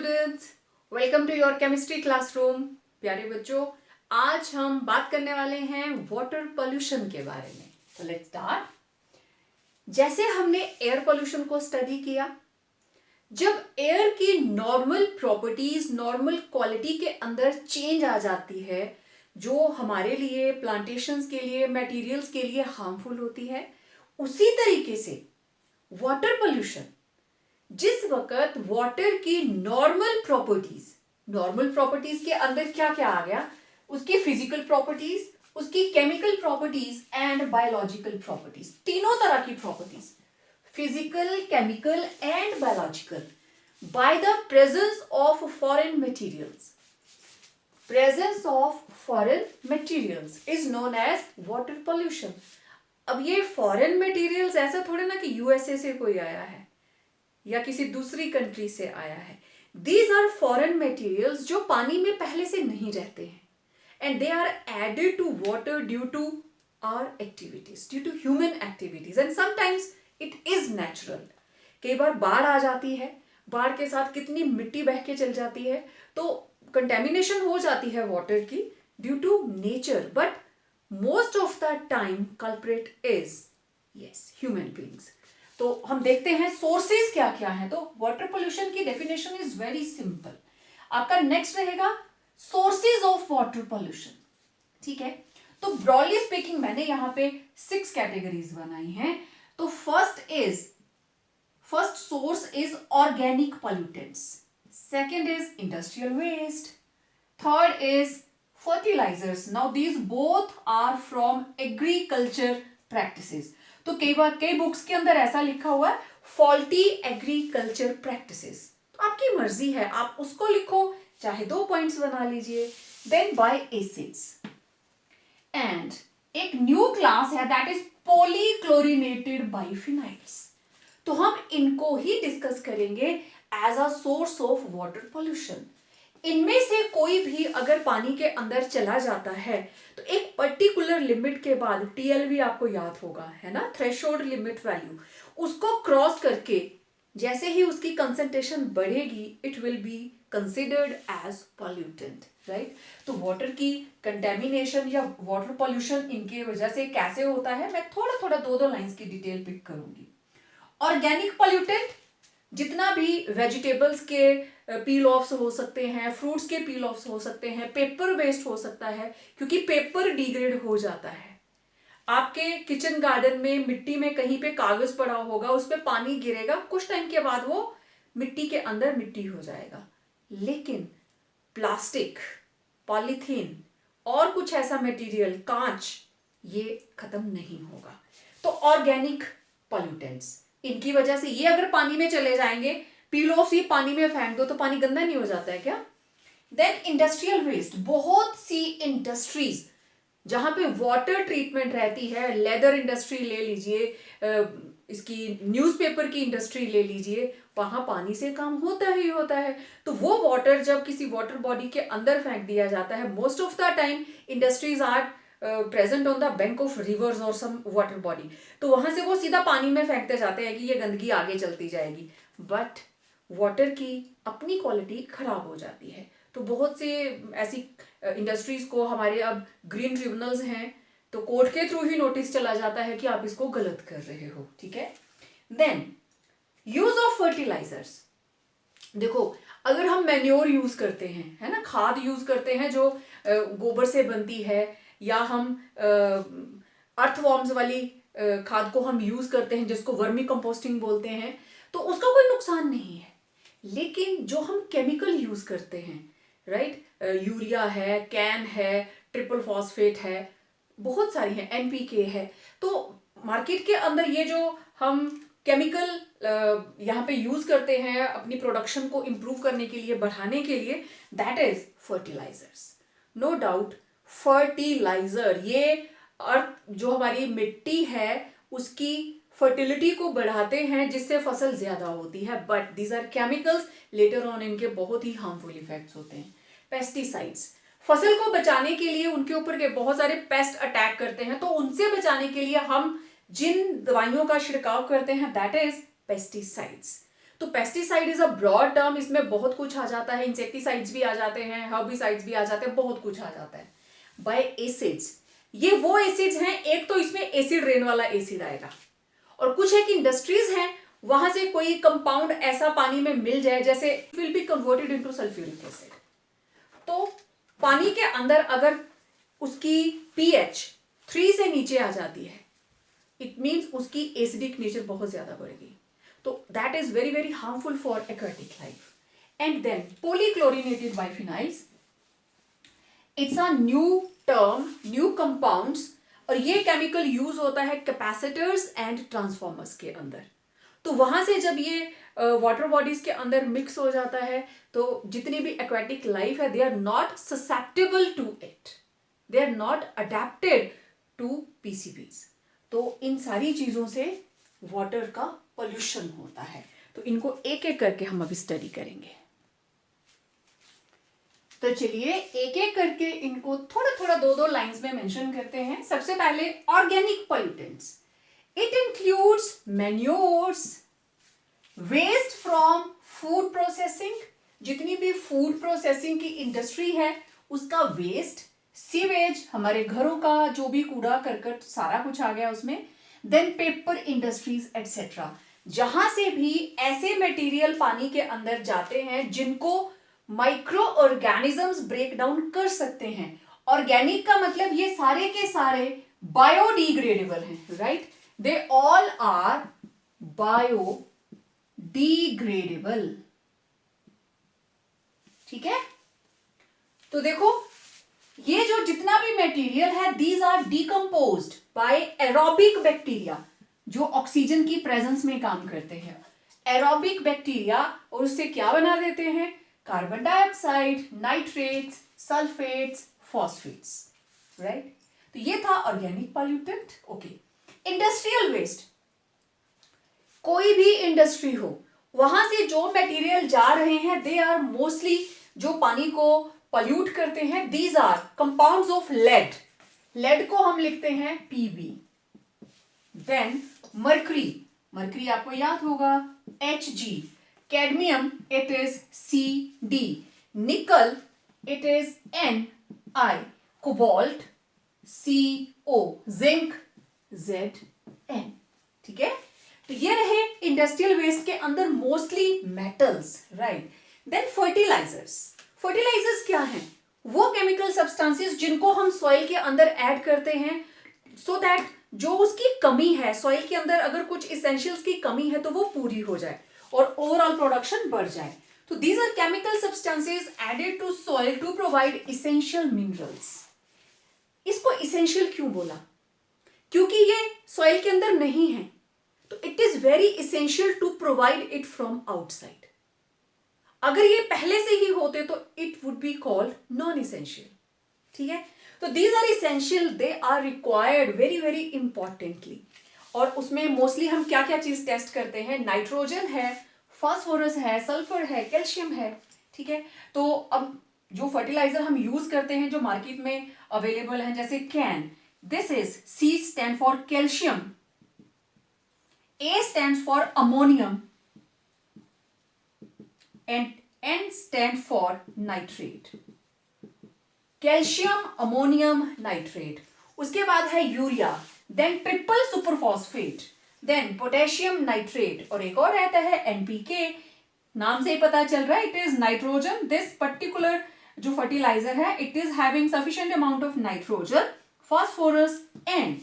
Students, welcome to your chemistry classroom. प्यारे बच्चों, आज हम बात करने वाले हैं वाटर पोल्यूशन के बारे में। तो लेट्स स्टार्ट। जैसे हमने एयर पोल्यूशन को स्टडी किया, जब एयर की नॉर्मल प्रॉपर्टीज, नॉर्मल क्वालिटी के अंदर चेंज आ जाती है, जो हमारे लिए, प्लांटेशंस के लिए, मटेरियल्स के लिए हार्मफुल होती है, उसी तरीके से वाटर पोल्यूशन, जिस वक्त वाटर की नॉर्मल प्रॉपर्टीज के अंदर क्या क्या आ गया, उसकी फिजिकल प्रॉपर्टीज, उसकी chemical properties and biological properties, तीनों तरह की properties, physical, chemical and biological, by the presence of foreign materials. Presence of foreign materials is known as water pollution. अब ये फॉरेन मटेरियल्स ऐसा थोड़े ना कि यूएसए से कोई आया है या किसी दूसरी कंट्री से आया है। दीज आर फॉरेन मटेरियल्स जो पानी में पहले से नहीं रहते हैं, and they are added to water due to our activities, due to human activities, and sometimes it is natural. कई बार बाढ़ आ जाती है, बाढ़ के साथ कितनी मिट्टी बह के चल जाती है, तो कंटेमिनेशन हो जाती है वाटर की due to nature, but most of the time culprit is yes human beings. तो हम देखते हैं सोर्सेज क्या क्या है। तो वाटर पोल्यूशन की डेफिनेशन इज वेरी सिंपल। आपका नेक्स्ट रहेगा सोर्सेज ऑफ वाटर पोल्यूशन। ठीक है, तो ब्रॉडली स्पीकिंग मैंने यहां पे 6 कैटेगरीज बनाई हैं। तो first source is organic pollutants, second is industrial waste, third is fertilizers. Now these both are from agriculture practices. तो कई बुक्स के अंदर ऐसा लिखा हुआ है फॉल्टी एग्रीकल्चर प्रैक्टिसेस। तो आपकी मर्जी है, आप उसको लिखो, चाहे 2 पॉइंट्स बना लीजिए। देन बाय एसिड्स, एंड एक न्यू क्लास है दैट इज पॉलीक्लोरिनेटेड बाइफिनाइल्स। तो हम इनको ही डिस्कस करेंगे as a source of water pollution. इनमें से कोई भी अगर पानी के अंदर चला जाता है तो एक पर्टिकुलर लिमिट के बाद, टीएलवी आपको याद होगा, है ना, थ्रेशोल्ड लिमिट वैल्यू, उसको क्रॉस करके जैसे ही उसकी कंसंट्रेशन बढ़ेगी, it will be considered as pollutant, right. तो वाटर की कंटेमिनेशन या वाटर पॉल्यूशन इनके वजह से कैसे होता है, मैं थोड़ा थोड़ा 2-2 लाइंस की डिटेल पिक करूंगी। ऑर्गेनिक पॉल्यूटेंट, जितना भी वेजिटेबल्स के पील ऑफ्स हो सकते हैं, फ्रूट्स के पील ऑफ्स हो सकते हैं, पेपर वेस्ट हो सकता है, क्योंकि पेपर डिग्रेड हो जाता है। आपके किचन गार्डन में मिट्टी में कहीं पे कागज पड़ा होगा, उस पर पानी गिरेगा, कुछ टाइम के बाद वो मिट्टी के अंदर मिट्टी हो जाएगा। लेकिन प्लास्टिक, पॉलीथीन और कुछ ऐसा मटेरियल, कांच, ये खत्म नहीं होगा। तो ऑर्गेनिक पॉल्यूटेंट्स, इनकी वजह से ये अगर पानी में चले जाएंगे, पील ऑफ ही पानी में फेंक दो तो पानी गंदा नहीं हो जाता है क्या। देन इंडस्ट्रियल वेस्ट, बहुत सी इंडस्ट्रीज जहां पे वाटर ट्रीटमेंट रहती है, लेदर इंडस्ट्री ले लीजिए, इसकी न्यूज़पेपर की इंडस्ट्री ले लीजिए, वहां पानी से काम होता ही होता है। तो वो वाटर जब किसी वाटर बॉडी के अंदर फेंक दिया जाता है, most of the time industries are present on the bank of rivers और सम वाटर बॉडी, तो वहां से वो सीधा पानी में फेंकते जाते हैं कि ये गंदगी आगे चलती जाएगी, बट वाटर की अपनी क्वालिटी खराब हो जाती है। तो बहुत से ऐसी इंडस्ट्रीज को हमारे अब ग्रीन ट्रिब्यूनल्स हैं, तो कोर्ट के थ्रू ही नोटिस चला जाता है कि आप इसको गलत कर रहे हो। ठीक है, देन यूज ऑफ फर्टिलाइजर्स। देखो, अगर हम मैन्योर यूज करते हैं, है ना, खाद यूज करते हैं जो गोबर से बनती है, या हम अर्थवॉर्म्स वाली खाद को हम यूज करते हैं जिसको वर्मी कंपोस्टिंग बोलते हैं, तो उसका कोई नुकसान नहीं है। लेकिन जो हम केमिकल यूज करते हैं, राइट, यूरिया है, कैन है, ट्रिपल फॉस्फेट है, बहुत सारी है, एनपीके है, तो मार्केट के अंदर ये जो हम केमिकल यहाँ पे यूज करते हैं अपनी प्रोडक्शन को इम्प्रूव करने के लिए, बढ़ाने के लिए, that is fertilizers. No doubt fertilizer, ये अर्थ जो हमारी मिट्टी है उसकी फर्टिलिटी को बढ़ाते हैं, जिससे फसल ज्यादा होती है, but these are chemicals, later on इनके बहुत ही हार्मफुल इफेक्ट्स होते हैं। पेस्टिसाइड्स, फसल को बचाने के लिए उनके ऊपर के बहुत सारे पेस्ट अटैक करते हैं, तो उनसे बचाने के लिए हम जिन दवाइयों का छिड़काव करते हैं, दैट इज पेस्टिसाइड्स। तो pesticide is a broad term, इसमें बहुत कुछ आ जाता है, इंसेक्टिसाइड्स भी आ जाते हैं, हर्बिसाइड्स भी आ जाते हैं, बहुत कुछ आ जाता है। बाय एसिड्स, ये वो एसिड्स हैं, एक तो इसमें एसिड रेन वाला एसिड आएगा, और कुछ एक इंडस्ट्रीज हैं वहां से कोई कंपाउंड ऐसा पानी में मिल जाए जैसे will be converted into sulphuric acid. तो पानी के अंदर अगर उसकी पीएच 3 से नीचे आ जाती है, इट मीन्स उसकी एसिडिक नेचर बहुत ज्यादा बढ़ गई, तो that is very very harmful for aquatic life. And then polychlorinated biphenyls, it's a new term, new compounds, और ये केमिकल यूज होता है कैपेसिटर्स एंड ट्रांसफॉर्मर्स के अंदर। तो वहां से जब ये वाटर बॉडीज के अंदर मिक्स हो जाता है तो जितनी भी एक्वेटिक लाइफ है, they are not susceptible to it, they are not adapted to PCBs. तो इन सारी चीजों से वाटर का पोल्यूशन होता है। तो इनको एक एक करके हम अभी स्टडी करेंगे। तो चलिए एक एक करके इनको थोड़ा थोड़ा दो दो लाइंस में मेंशन करते हैं। सबसे पहले organic pollutants, it includes manures, waste from food processing, जितनी भी फूड प्रोसेसिंग की इंडस्ट्री है उसका वेस्ट, सीवेज, हमारे घरों का जो भी कूड़ा करकट सारा कुछ आ गया उसमें, देन पेपर इंडस्ट्रीज एटसेट्रा, जहां से भी ऐसे मटेरियल पानी के अंदर जाते हैं जिनको माइक्रो ऑर्गेनिजम्स ब्रेक डाउन कर सकते हैं। ऑर्गेनिक का मतलब ये सारे के सारे बायोडिग्रेडेबल हैं, right, they all are biodegradable. ठीक है, तो देखो ये जो जितना भी मटेरियल है, these are decomposed by aerobic bacteria, जो ऑक्सीजन की प्रेजेंस में काम करते हैं। एरोबिक बैक्टीरिया, और उससे क्या बना देते हैं, carbon dioxide, nitrates, sulphates, phosphates, right. तो ये था organic pollutant. Okay, industrial waste, कोई भी इंडस्ट्री हो वहां से जो मटेरियल जा रहे हैं, दे आर मोस्टली जो पानी को पॉल्यूट करते हैं, these are compounds of lead, lead को हम लिखते हैं पीबी, देन मर्करी, मर्करी आपको याद होगा Hg, cadmium it is Cd, निकल it is Ni, cobalt Co, zinc Zn। ठीक है, तो ये रहे इंडस्ट्रियल वेस्ट के अंदर mostly metals, right. Then fertilizers, fertilizers क्या हैं, वो केमिकल सब्सटेंसेस जिनको हम सॉइल के अंदर ऐड करते हैं सो दैट जो उसकी कमी है सॉइल के अंदर, अगर कुछ इसेंशियल्स की कमी है तो वो पूरी हो जाए और ओवरऑल प्रोडक्शन बढ़ जाए। तो these are chemical substances added to soil to provide essential minerals. इसको इसेंशियल क्यों बोला, क्योंकि ये सॉइल के अंदर नहीं है, तो it is very essential to provide it from outside. अगर ये पहले से ही होते तो it would be called non essential. ठीक है, तो these are essential, they are required very very importantly. और उसमें मोस्टली हम क्या क्या चीज टेस्ट करते हैं, नाइट्रोजन है, फास्फोरस है, सल्फर है, कैल्शियम है। ठीक है, तो अब जो फर्टिलाइजर हम यूज करते हैं जो मार्केट में अवेलेबल है, जैसे CAN, this is C stand for calcium, A stands for ammonium and N stand for nitrate, calcium, ammonium, nitrate. उसके बाद है urea, then triple superphosphate, then potassium nitrate, और एक और रहता है NPK, नाम से ही पता चल रहा है it is nitrogen. This particular जो फर्टिलाइजर है it is having sufficient amount of nitrogen, phosphorus and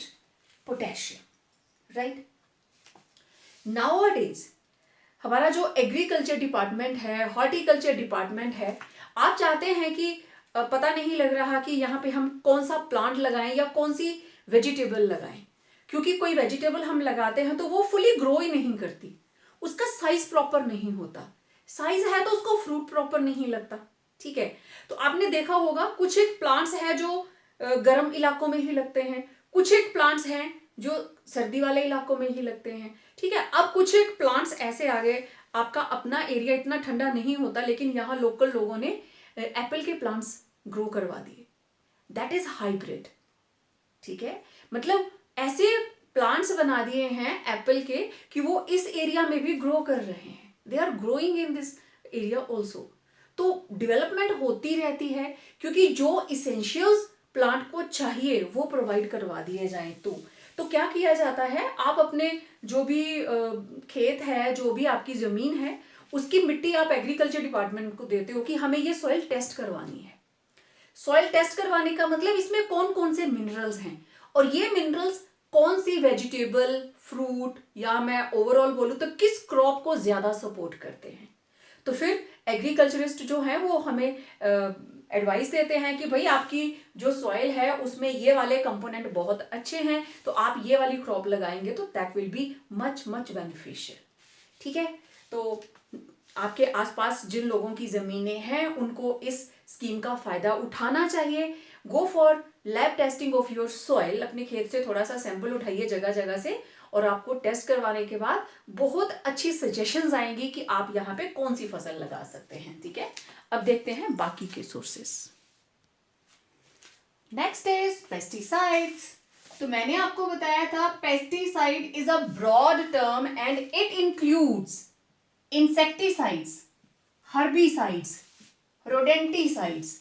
potassium, right. Nowadays हमारा जो एग्रीकल्चर डिपार्टमेंट है, हॉर्टिकल्चर डिपार्टमेंट है, आप चाहते हैं कि पता नहीं लग रहा कि यहाँ पे हम कौन सा प्लांट लगाएं या कौन सी वेजिटेबल लगाएं, क्योंकि कोई वेजिटेबल हम लगाते हैं तो वो फुली ग्रो ही नहीं करती, उसका साइज प्रॉपर नहीं होता, साइज है तो उसको फ्रूट प्रॉपर नहीं लगता। ठीक है, तो आपने देखा होगा कुछ एक प्लांट्स है जो गर्म इलाकों में ही लगते हैं, कुछ एक प्लांट्स हैं जो सर्दी वाले इलाकों में ही लगते हैं। ठीक है, अब कुछ एक प्लांट्स ऐसे आ गए, आपका अपना एरिया इतना ठंडा नहीं होता लेकिन यहाँ लोकल लोगों ने एप्पल के प्लांट्स ग्रो करवा दिए, दैट इज हाइब्रिड। ठीक है, मतलब ऐसे प्लांट्स बना दिए हैं एप्पल के कि वो इस एरिया में भी ग्रो कर रहे हैं। They are growing in this area also. तो डेवलपमेंट होती रहती है, क्योंकि जो इसेंशियल्स प्लांट को चाहिए वो प्रोवाइड करवा दिए जाएं। तो क्या किया जाता है, आप अपने जो भी खेत है, जो भी आपकी जमीन है, उसकी मिट्टी आप एग्रीकल्चर डिपार्टमेंट को देते हो कि हमें ये सॉइल टेस्ट करवानी है। सॉइल टेस्ट करवाने का मतलब इसमें कौन कौन से मिनरल्स हैं, और ये मिनरल्स कौन सी वेजिटेबल, फ्रूट, या मैं ओवरऑल बोलूं तो किस क्रॉप को ज्यादा सपोर्ट करते हैं। तो फिर एग्रीकल्चरिस्ट जो है वो हमें एडवाइस देते हैं कि भाई आपकी जो सॉइल है उसमें ये वाले कंपोनेंट बहुत अच्छे हैं, तो आप ये वाली क्रॉप लगाएंगे तो that will be much much beneficial. ठीक है, तो आपके आसपास जिन लोगों की जमीनें हैं उनको इस स्कीम का फायदा उठाना चाहिए। Go for lab testing of your soil. अपने खेत से थोड़ा सा सैंपल उठाइए जगह जगह से, और आपको टेस्ट करवाने के बाद बहुत अच्छी सजेशंस आएंगी कि आप यहाँ पे कौन सी फसल लगा सकते हैं। ठीक है, अब देखते हैं बाकी के सोर्सेस। Next is pesticides. तो मैंने आपको बताया था pesticide is a broad term and it includes insecticides, herbicides, rodenticides.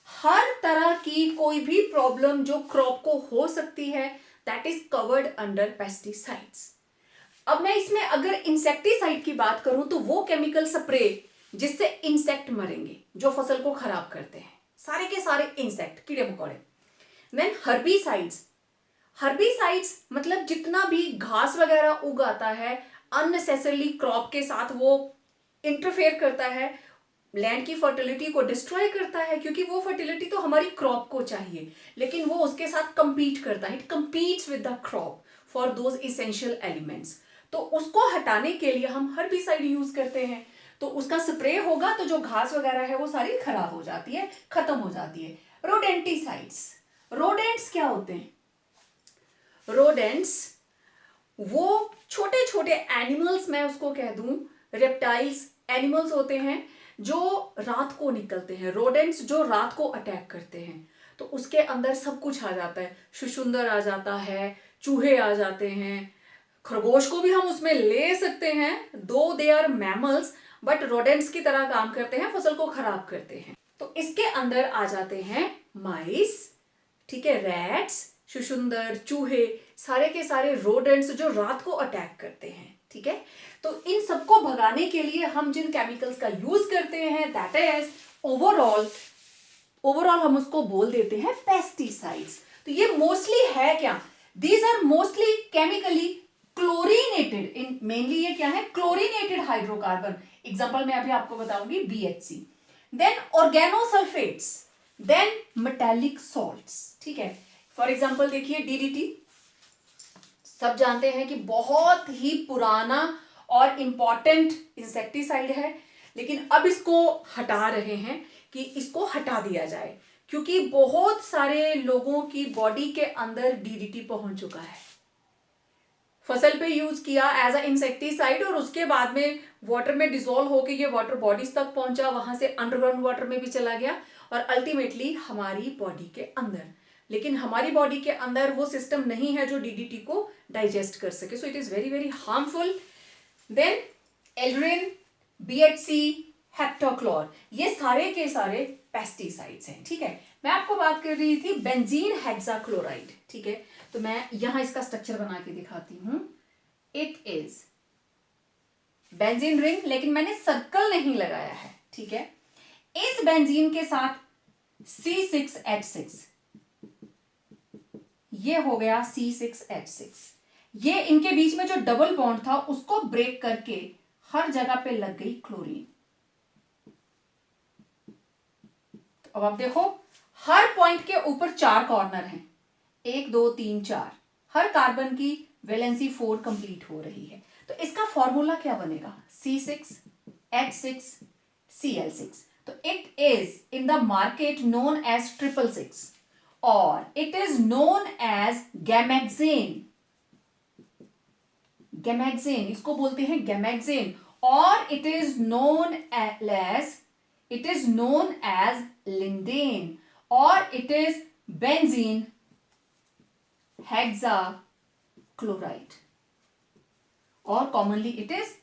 हर तरह की कोई भी प्रॉब्लम जो क्रॉप को हो सकती है that is covered under pesticides. अब मैं इसमें अगर इंसेक्टिसाइड की बात करूं तो वो केमिकल स्प्रे जिससे इंसेक्ट मरेंगे, जो फसल को खराब करते हैं, सारे के सारे इंसेक्ट, कीड़े मकोड़े। Then herbicides. हर्बिसाइड्स मतलब जितना भी घास वगैरह उगाता है अननेसेसरली क्रॉप के साथ, वो इंटरफेयर करता है, लैंड की फर्टिलिटी को डिस्ट्रॉय करता है, क्योंकि वो फर्टिलिटी तो हमारी क्रॉप को चाहिए, लेकिन वो उसके साथ कंपीट करता है। It competes with the crop for those essential elements. तो उसको हटाने के लिए हम हर्बिसाइड यूज करते हैं। तो उसका स्प्रे होगा तो जो घास वगैरह है वो सारी खराब हो जाती है, खत्म हो जाती है। रोडेंटिसाइड्स। रोडेंट्स क्या होते हैं? रोडेंट्स वो छोटे छोटे एनिमल्स, मैं उसको कह दूं रेप्टाइल्स, एनिमल्स होते हैं जो रात को निकलते हैं। रोडेंट्स जो रात को अटैक करते हैं, तो उसके अंदर सब कुछ आ जाता है। शुशुंदर आ जाता है, चूहे आ जाते हैं, खरगोश को भी हम उसमें ले सकते हैं। Though they are mammals but rodents की तरह काम करते हैं, फसल को खराब करते हैं। तो इसके अंदर आ जाते हैं माइस, ठीक है, रैट्स, शुशुंदर, चूहे, सारे के सारे रोडेंट्स जो रात को अटैक करते हैं। ठीक है, तो इन सबको भगाने के लिए हम जिन केमिकल्स का यूज करते हैं दैट इज ओवरऑल हम उसको बोल देते हैं पेस्टिसाइड्स। तो ये मोस्टली है क्या? These are mostly chemically chlorinated in, mainly ये क्या है? Chlorinated hydrocarbon. एग्जांपल मैं अभी आपको बताऊंगी BHC, then organosulphates, then metallic salts. ठीक है, फॉर एग्जांपल देखिए DDT, सब जानते हैं कि बहुत ही पुराना और इंपॉर्टेंट इंसेक्टिसाइड है, लेकिन अब इसको हटा रहे हैं कि इसको हटा दिया जाए, क्योंकि बहुत सारे लोगों की बॉडी के अंदर DDT पहुंच चुका है। फसल पे यूज किया एज अ इंसेक्टिसाइड और उसके बाद में वाटर में डिसॉल्व होकर ये वाटर बॉडीज तक पहुंचा, वहां से अंडरग्राउंड वाटर में भी चला गया और अल्टीमेटली हमारी बॉडी के अंदर। लेकिन हमारी बॉडी के अंदर वो सिस्टम नहीं है जो DDT को डाइजेस्ट कर सके, so it is very very harmful. Then aldrin, BHC, heptachlor, ये सारे के सारे पेस्टिसाइड्स हैं। ठीक है, मैं आपको बात कर रही थी बेंजीन हेक्साक्लोराइड। ठीक है, तो मैं यहां इसका स्ट्रक्चर बना के दिखाती हूं। इट इज बेंजीन रिंग, लेकिन मैंने सर्कल नहीं लगाया है। ठीक है, इस बेंजीन के साथ C6H6, ये हो गया C6H6। ये इनके बीच में जो डबल बॉन्ड था उसको ब्रेक करके हर जगह पे लग गई क्लोरीन। तो अब आप देखो, हर पॉइंट के ऊपर 4 कॉर्नर हैं, 1 2 3 4, हर कार्बन की वैलेंसी 4 कंप्लीट हो रही है। तो इसका फॉर्मूला क्या बनेगा? C6H6Cl6। तो it is in the market known as 666 और it is known as gammexane. Gammexane, इसको बोलते हैं गैमेक्सेन, और it is known as lindane, और इट इज बेंजीन हेक्साक्लोराइड, और कॉमनली इट इज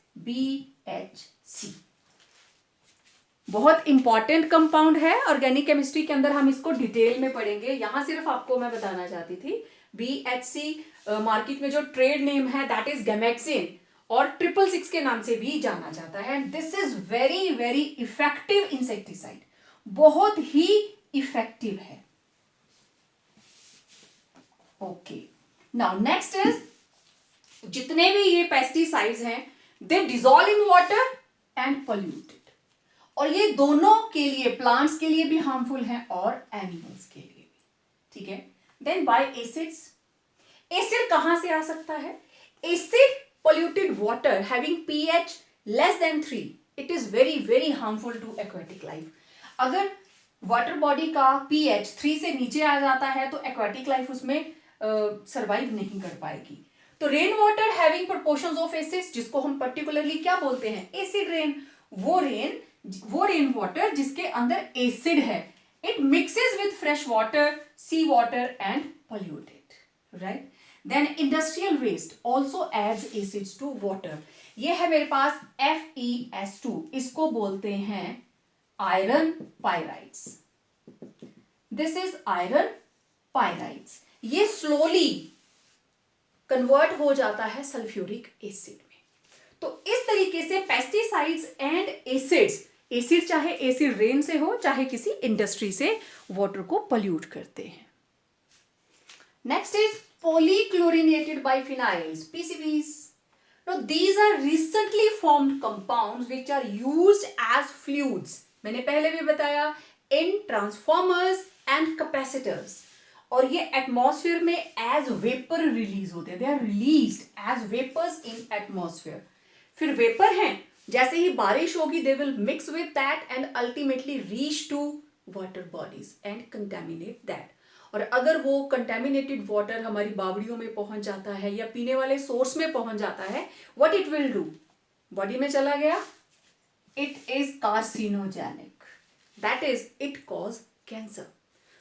BHC। बहुत इंपॉर्टेंट कंपाउंड है ऑर्गेनिक केमिस्ट्री के अंदर, हम इसको डिटेल में पढ़ेंगे। यहां सिर्फ आपको मैं बताना चाहती थी BHC मार्केट में जो ट्रेड नेम है दैट इज गैमेक्सिन और 666 के नाम से भी जाना जाता है। This is very very effective insecticide, बहुत ही इफेक्टिव है। ओके, नाउ नेक्स्ट इज, जितने भी ये पेस्टिसाइड्स हैं they dissolve in water and polluted, और ये दोनों के लिए, प्लांट्स के लिए भी हार्मफुल हैं और एनिमल्स के लिए भी, ठीक है। देन बाय एसिड्स, एसिड कहां से आ सकता है? Acid polluted water having pH less than 3, it is very very harmful to aquatic life. अगर वाटर बॉडी का pH 3 से नीचे आ जाता है तो एक्वाटिक लाइफ उसमें सरवाइव नहीं कर पाएगी। तो rain water having proportions of acids, जिसको हम पर्टिकुलरली क्या बोलते हैं? Acid rain. वो रेन वाटर जिसके अंदर एसिड है, it mixes with fresh water, sea water and polluted, right. Then industrial waste also adds acids to water. ये है मेरे पास FeS2, इसको बोलते हैं iron pyrites. This is iron pyrites. ये स्लोली कन्वर्ट हो जाता है सल्फ्यूरिक एसिड में। तो इस तरीके से पेस्टिसाइड्स एंड एसिड्स, एसिड चाहे एसिड रेन से हो चाहे किसी इंडस्ट्री से वाटर को पोल्यूट करते हैं। Next is polychlorinated biphenyls, PCBs. Now these are recently formed compounds which are used as fluids. मैंने पहले भी बताया, in transformers and capacitors. और ये एटमॉस्फेयर में एज वेपर रिलीज होते हैं, they are released as vapours in atmosphere. फिर वेपर हैं, जैसे ही बारिश होगी they will mix with that and ultimately reach to water bodies and contaminate that. और अगर वो कंटेमिनेटेड वाटर हमारी बावड़ियों में पहुंच जाता है या पीने वाले सोर्स में पहुंच जाता है, what it will do? Body में चला गया, it is carcinogenic, that is it cause cancer.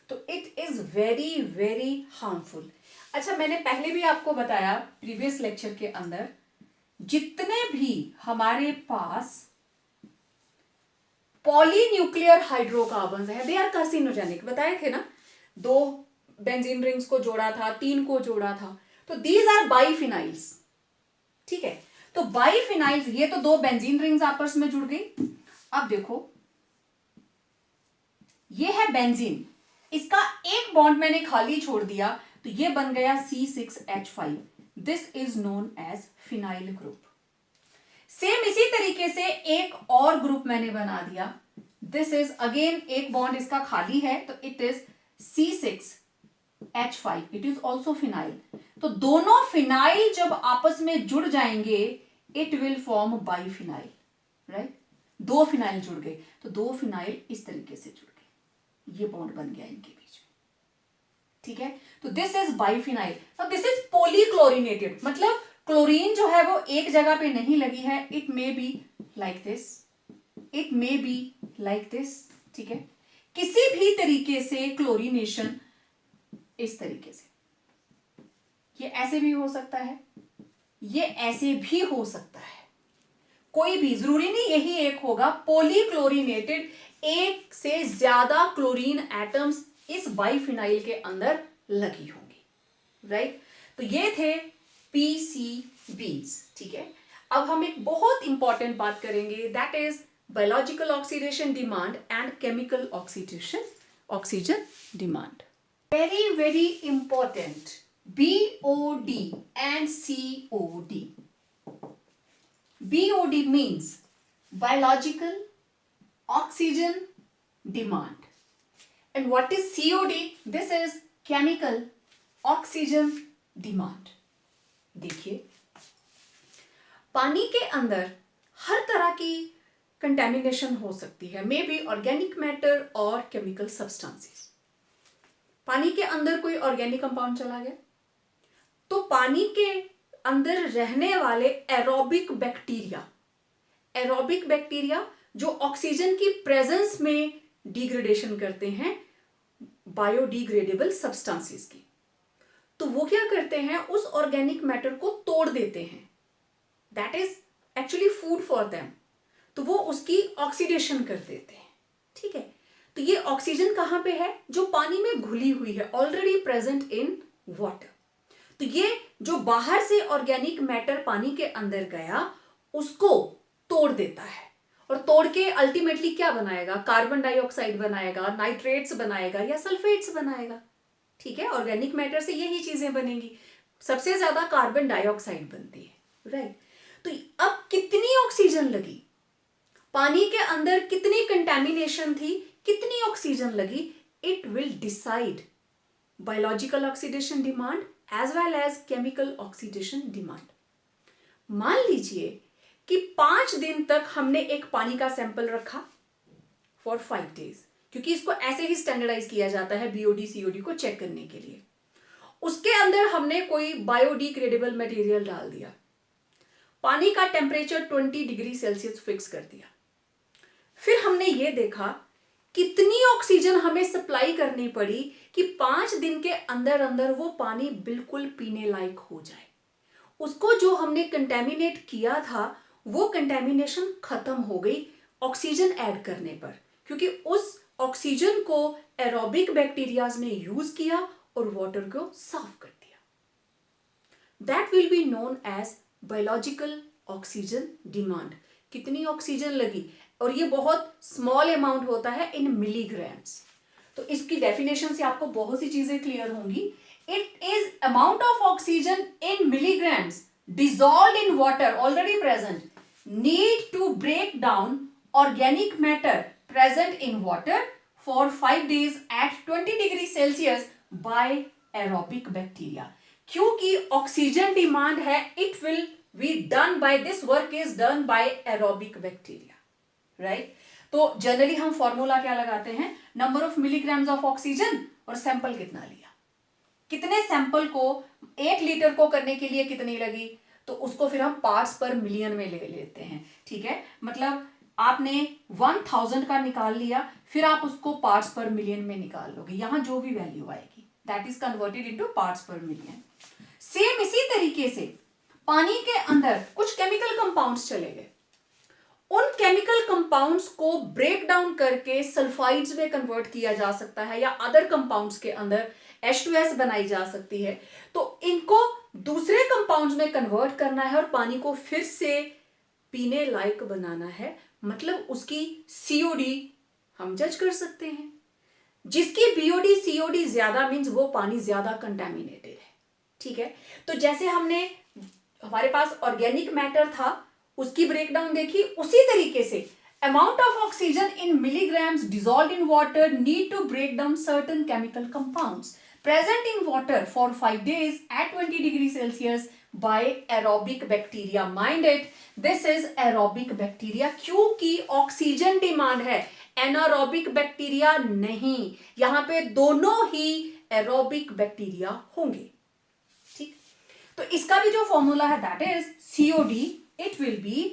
तो it is very very harmful. अच्छा, मैंने पहले भी आपको बताया प्रीवियस लेक्चर के अंदर, जितने भी हमारे पास पॉलीन्यूक्लियर हाइड्रोकार्बन्स है दे आर कार्सिनोजेनिक, बताए थे ना। 2 बेंजीन रिंग्स को जोड़ा था, 3 को जोड़ा था, तो दीज आर बाइफिनाइल्स, ठीक है। तो बाइफिनाइल्स, ये तो 2 बेंजीन रिंग्स आपस में जुड़ गई। अब देखो, ये है बेंजीन, इसका एक बॉन्ड मैंने खाली छोड़ दिया तो ये बन गया C6H5, this is known as phenyl group. Same इसी तरीके से एक और ग्रुप मैंने बना दिया, दिस इज अगेन एक बॉन्ड इसका खाली है तो it is C6H5, it is also phenyl. तो दोनों फिनाइल जब आपस में जुड़ जाएंगे it will form biphenyl, right. 2 phenyl जुड़ गए तो 2 फिनाइल इस तरीके से जुड़ गए, ये बॉन्ड बन गया इनके बीच में, ठीक है। तो दिस इज बाइफिनाइल। अब दिस इज पॉलीक्लोरिनेटेड, मतलब क्लोरीन जो है वो एक जगह पे नहीं लगी है, it may be like this, it may be like this, ठीक है। किसी भी तरीके से क्लोरीनेशन इस तरीके से, ये ऐसे भी हो सकता है, ये ऐसे भी हो सकता है, कोई भी जरूरी नहीं यही एक होगा। पॉलीक्लोरिनेटेड, एक से ज्यादा क्लोरीन एटम्स इस बाइफिनाइल के अंदर लगी होंगी, राइट। तो ये थे PCBs, ठीक है। अब हम एक बहुत इंपॉर्टेंट बात करेंगे, that is biological oxidation demand and chemical oxygen demand. Very very important, BOD and COD. BOD means biological oxygen demand, and what is COD? This is chemical oxygen demand. देखिए, पानी के अंदर हर तरह की कंटेमिनेशन हो सकती है, मे बी ऑर्गेनिक मैटर और केमिकल सब्सटेंसेस। पानी के अंदर कोई ऑर्गेनिक कंपाउंड चला गया तो पानी के अंदर रहने वाले एरोबिक बैक्टीरिया जो ऑक्सीजन की प्रेजेंस में डिग्रेडेशन करते हैं बायोडिग्रेडेबल सब्सटेंसेस की, तो वो क्या करते हैं, उस ऑर्गेनिक मैटर को तोड़ देते हैं, that is actually food for them, तो वो उसकी ऑक्सीडेशन कर देते हैं, ठीक है। तो ये ऑक्सीजन कहाँ पे है, जो पानी में घुली हुई है, ऑलरेडी प्रेजेंट इन वाटर। तो ये जो बाहर से ऑर्गेनिक मैटर पानी के अंदर गया उसको तोड़ देता है, और तोड़ के अल्टीमेटली क्या बनाएगा, कार्बन डाइऑक्साइड बनाएगा, नाइट्रेट्स बनाएगा या सल्फेट्स बनाएगा, ठीक है। ऑर्गेनिक मैटर से यही चीजें बनेंगी, सबसे ज्यादा कार्बन डाइऑक्साइड बनती है, राइट। तो अब कितनी ऑक्सीजन लगी पानी के अंदर, कितनी कंटेमिनेशन थी, कितनी ऑक्सीजन लगी, it will decide biological oxidation demand as well as chemical oxidation demand. मान लीजिए कि 5 दिन तक हमने एक पानी का सैंपल रखा फॉर 5 days, क्योंकि इसको ऐसे ही स्टैंडर्डाइज किया जाता है बीओडी सीओडी को चेक करने के लिए। उसके अंदर हमने कोई बायोडिग्रेडेबल मटेरियल डाल दिया, पानी का टेम्परेचर 20 डिग्री सेल्सियस फिक्स कर दिया, फिर हमने ये देखा कितनी ऑक्सीजन हमें सप्लाई करनी पड़ी कि 5 दिन के अंदर अंदर वो पानी बिल्कुल पीने लायक हो जाए। उसको जो हमने कंटेमिनेट किया था वो कंटेमिनेशन खत्म हो गई ऑक्सीजन ऐड करने पर, क्योंकि उस ऑक्सीजन को एरोबिक बैक्टीरियाज ने यूज किया और वाटर को साफ कर दिया। That will be known as biological oxygen demand. कितनी ऑक्सीजन लगी, और ये बहुत स्मॉल अमाउंट होता है इन मिलीग्राम्स। तो इसकी डेफिनेशन से आपको बहुत सी चीजें क्लियर होंगी। It is amount of oxygen in milligrams dissolved in water already present, need to break down organic matter present in water for 5 days at 20 degree Celsius by aerobic bacteria। क्योंकि oxygen demand है, it will be done by, this work is done by aerobic bacteria, right? तो generally हम formula क्या लगाते हैं, number of milligrams of oxygen और sample कितना लिया, कितने सैंपल को 1 लीटर को करने के लिए कितनी लगी, तो उसको फिर हम पार्ट्स पर मिलियन में ले लेते हैं, ठीक है। मतलब आपने 1000 का निकाल लिया, फिर आप उसको पार्ट्स पर मिलियन में निकाल लोगे, यहां जो भी वैल्यू आएगी that is converted into parts per million. Same इसी तरीके से पानी के अंदर कुछ केमिकल कंपाउंड्स चले गए, उन केमिकल कंपाउंड्स को ब्रेक डाउन करके सल्फाइड्स में कन्वर्ट किया जा सकता है, या अदर कंपाउंड्स के अंदर H2S बनाई जा सकती है। तो इनको दूसरे कंपाउंड्स में कन्वर्ट करना है और पानी को फिर से पीने लायक बनाना है, मतलब उसकी सीओडी हम जज कर सकते हैं। जिसकी बीओडी सीओडी ज्यादा मीन्स वो पानी ज्यादा कंटेमिनेटेड है, ठीक है। तो जैसे हमारे पास ऑर्गेनिक मैटर था, उसकी ब्रेकडाउन देखी, उसी तरीके से amount of oxygen in milligrams dissolved in water need to break down certain chemical compounds present in water for 5 days at 20 degree Celsius by aerobic bacteria. Mind it, this is aerobic bacteria, क्योंकि oxygen demand है, anaerobic bacteria नहीं। यहां पे दोनों ही aerobic bacteria होंगे, ठीक। तो इसका भी जो फॉर्मूला है that is COD, it will B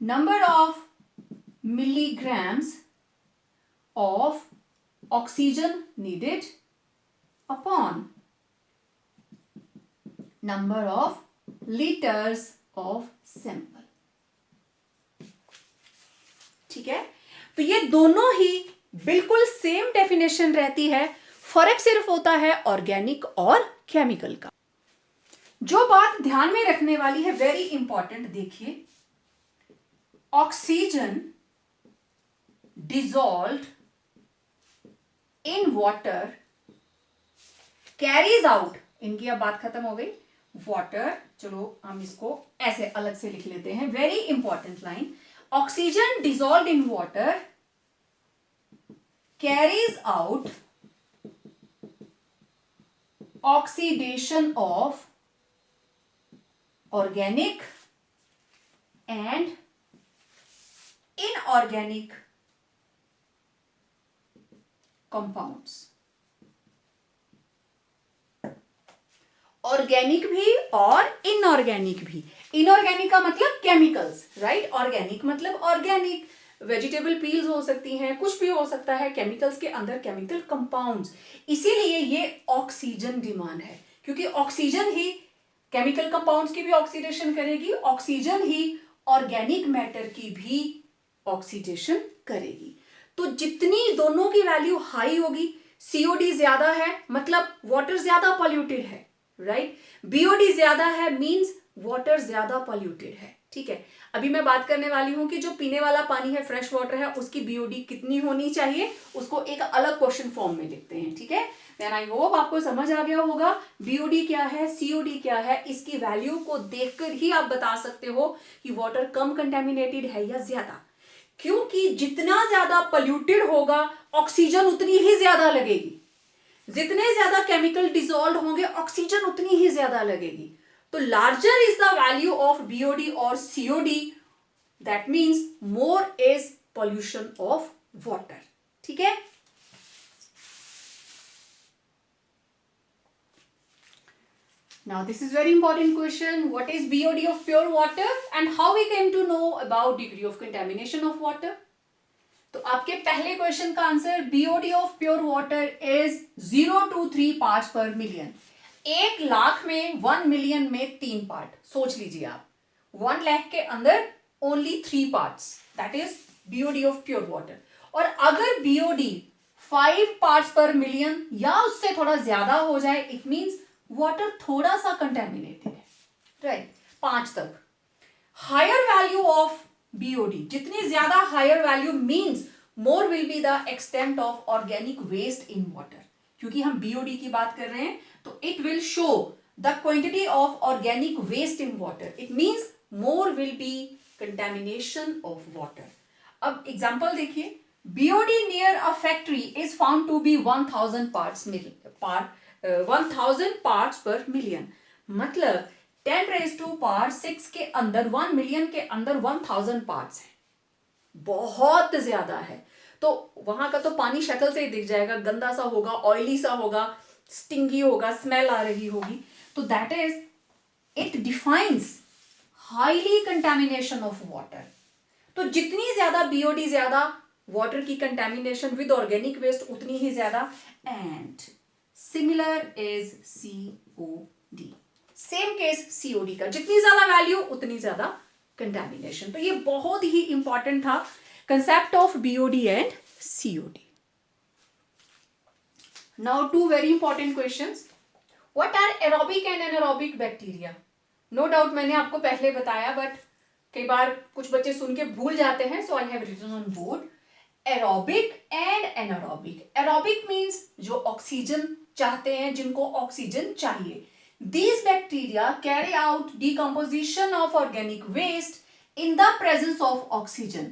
number of milligrams of oxygen needed upon number of liters of sample, ठीक है। तो ये दोनों ही बिल्कुल सेम डेफिनेशन रहती है, फर्क सिर्फ होता है ऑर्गेनिक और केमिकल का। जो बात ध्यान में रखने वाली है, वेरी इंपॉर्टेंट, देखिए, oxygen dissolved in water carries out, इनकी अब बात खत्म हो गई, वाटर, चलो हम इसको ऐसे अलग से लिख लेते हैं, very important line, oxygen dissolve in water carries out oxidation of organic and inorganic compounds. Organic भी और इनऑर्गेनिक भी। इनऑर्गेनिक का मतलब केमिकल्स, राइट, ऑर्गेनिक मतलब ऑर्गेनिक, वेजिटेबल पील्स हो सकती हैं, कुछ भी हो सकता है, केमिकल्स के अंदर केमिकल कंपाउंड्स। इसीलिए ये ऑक्सीजन डिमांड है, क्योंकि ऑक्सीजन ही केमिकल कंपाउंड्स की भी ऑक्सीडेशन करेगी, ऑक्सीजन ही ऑर्गेनिक मैटर की भी ऑक्सीडेशन करेगी। तो जितनी दोनों की वैल्यू हाई होगी, सीओडी ज्यादा है मतलब वाटर ज्यादा पॉल्यूटेड है, राइट। बीओडी ज्यादा है मींस वाटर ज्यादा पॉल्यूटेड है, ठीक है। अभी मैं बात करने वाली हूं कि जो पीने वाला पानी है, फ्रेश वाटर है, उसकी बीओडी कितनी होनी चाहिए, उसको एक अलग क्वेश्चन फॉर्म में लिखते हैं, ठीक है। देन आई होप आपको समझ आ गया होगा बीओडी क्या है, सीओडी क्या है। इसकी वैल्यू को देखकर ही आप बता सकते हो कि वाटर कम कंटेमिनेटेड है या ज्यादा, क्योंकि जितना ज्यादा पोल्यूटेड होगा ऑक्सीजन उतनी ही ज्यादा लगेगी, जितने ज्यादा केमिकल डिसॉल्व होंगे ऑक्सीजन उतनी ही ज्यादा लगेगी। तो larger is the value of BOD और COD, that means more is pollution of water, ठीक है। Now this is very important question. What is BOD of pure water and how we came to know about degree of contamination of water? तो आपके पहले question का answer BOD of pure water is 0 to 3 parts per million. 1 lakh में 1 million में 3 part, सोच लीजिए आप 1 लाख के अंदर only 3 parts, that is BOD of pure water. और अगर BOD 5 पार्ट्स पर मिलियन या उससे थोड़ा ज्यादा हो जाए, इट मीन्स वाटर थोड़ा सा कंटेमिनेटेड है, राइट, 5 तक। हायर वैल्यू ऑफ BOD, जितनी ज्यादा higher value means more will be the extent of organic waste in water, क्योंकि हम BOD की बात कर रहे हैं तो it will show the quantity of organic waste in water, it means more will be contamination of water. अब example देखिए, BOD near a factory is found to be 1000 parts per million, मतलब 10⁻⁶ के अंदर 1 मिलियन के अंदर 1000 parts हैं, बहुत ज्यादा है। तो वहां का तो पानी शक्ल से ही दिख जाएगा, गंदा सा होगा, ऑयली सा होगा, स्टिंगी होगा, स्मेल आ रही होगी। तो that is it defines highly contamination of water. तो जितनी ज्यादा BOD ज्यादा, वाटर की कंटेमिनेशन विद ऑर्गेनिक वेस्ट उतनी ही ज्यादा। And similar is COD, same case COD का, जितनी ज्यादा वैल्यू उतनी ज्यादा कंटेमिनेशन। तो ये बहुत ही इंपॉर्टेंट था concept of BOD and COD। Now 2 very important questions. What are aerobic and anaerobic bacteria? No doubt मैंने आपको पहले बताया, बट कई बार कुछ बच्चे सुन के भूल जाते हैं, so I have written on board aerobic and anaerobic. Aerobic means जो ऑक्सीजन चाहते हैं, जिनको ऑक्सीजन चाहिए। These bacteria carry out decomposition of organic waste in the presence of oxygen.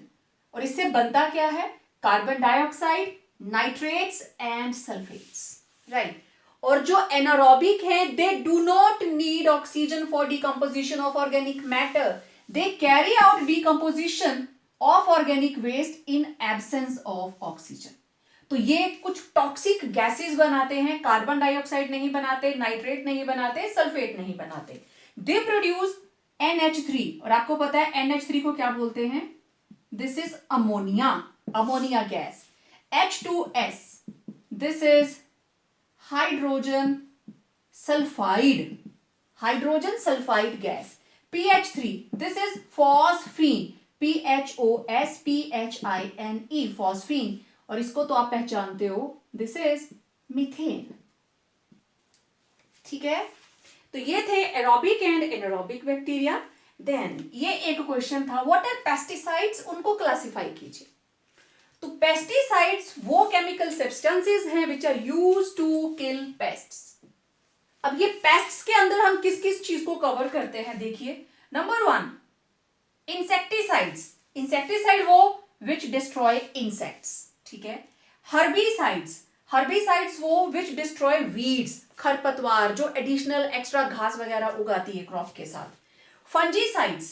और इससे बनता क्या है? Carbon dioxide, nitrates and sulphates, right. और जो एनारोबिक है, they do not need oxygen for decomposition of organic matter, they carry out decomposition of organic waste in absence of oxygen. तो ये कुछ टॉक्सिक गैसेस बनाते हैं, कार्बन डाइऑक्साइड नहीं बनाते, नाइट्रेट नहीं बनाते, सल्फेट नहीं बनाते। दे प्रोड्यूस NH3, और आपको पता है NH3 को क्या बोलते हैं? This is ammonia, ammonia gas. H2S, this is hydrogen sulphide, hydrogen sulphide gas. PH3, this is phosphine, PHOSPHINE, phosphine. और इसको तो आप पहचानते हो, दिस इज मीथेन, ठीक है। तो ये थे aerobic and anaerobic bacteria. Then ये एक क्वेश्चन था, व्हाट आर पेस्टिसाइड्स? उनको क्लासिफाई कीजिए। तो पेस्टिसाइड्स वो केमिकल सब्सटेंसेस हैं which are used to kill pests. अब ये पेस्ट्स के अंदर हम किस किस चीज को कवर करते हैं, देखिए। नंबर 1, इंसेक्टिसाइड्स, इंसेक्टिसाइड वो विच डिस्ट्रॉय इंसेक्ट्स, ठीक है। हर्बिसाइड्स, हर्बिसाइड्स वो विच डिस्ट्रॉय वीड्स, खरपतवार जो एडिशनल एक्स्ट्रा घास वगैरह उगाती है क्रॉप के साथ। Fungicides,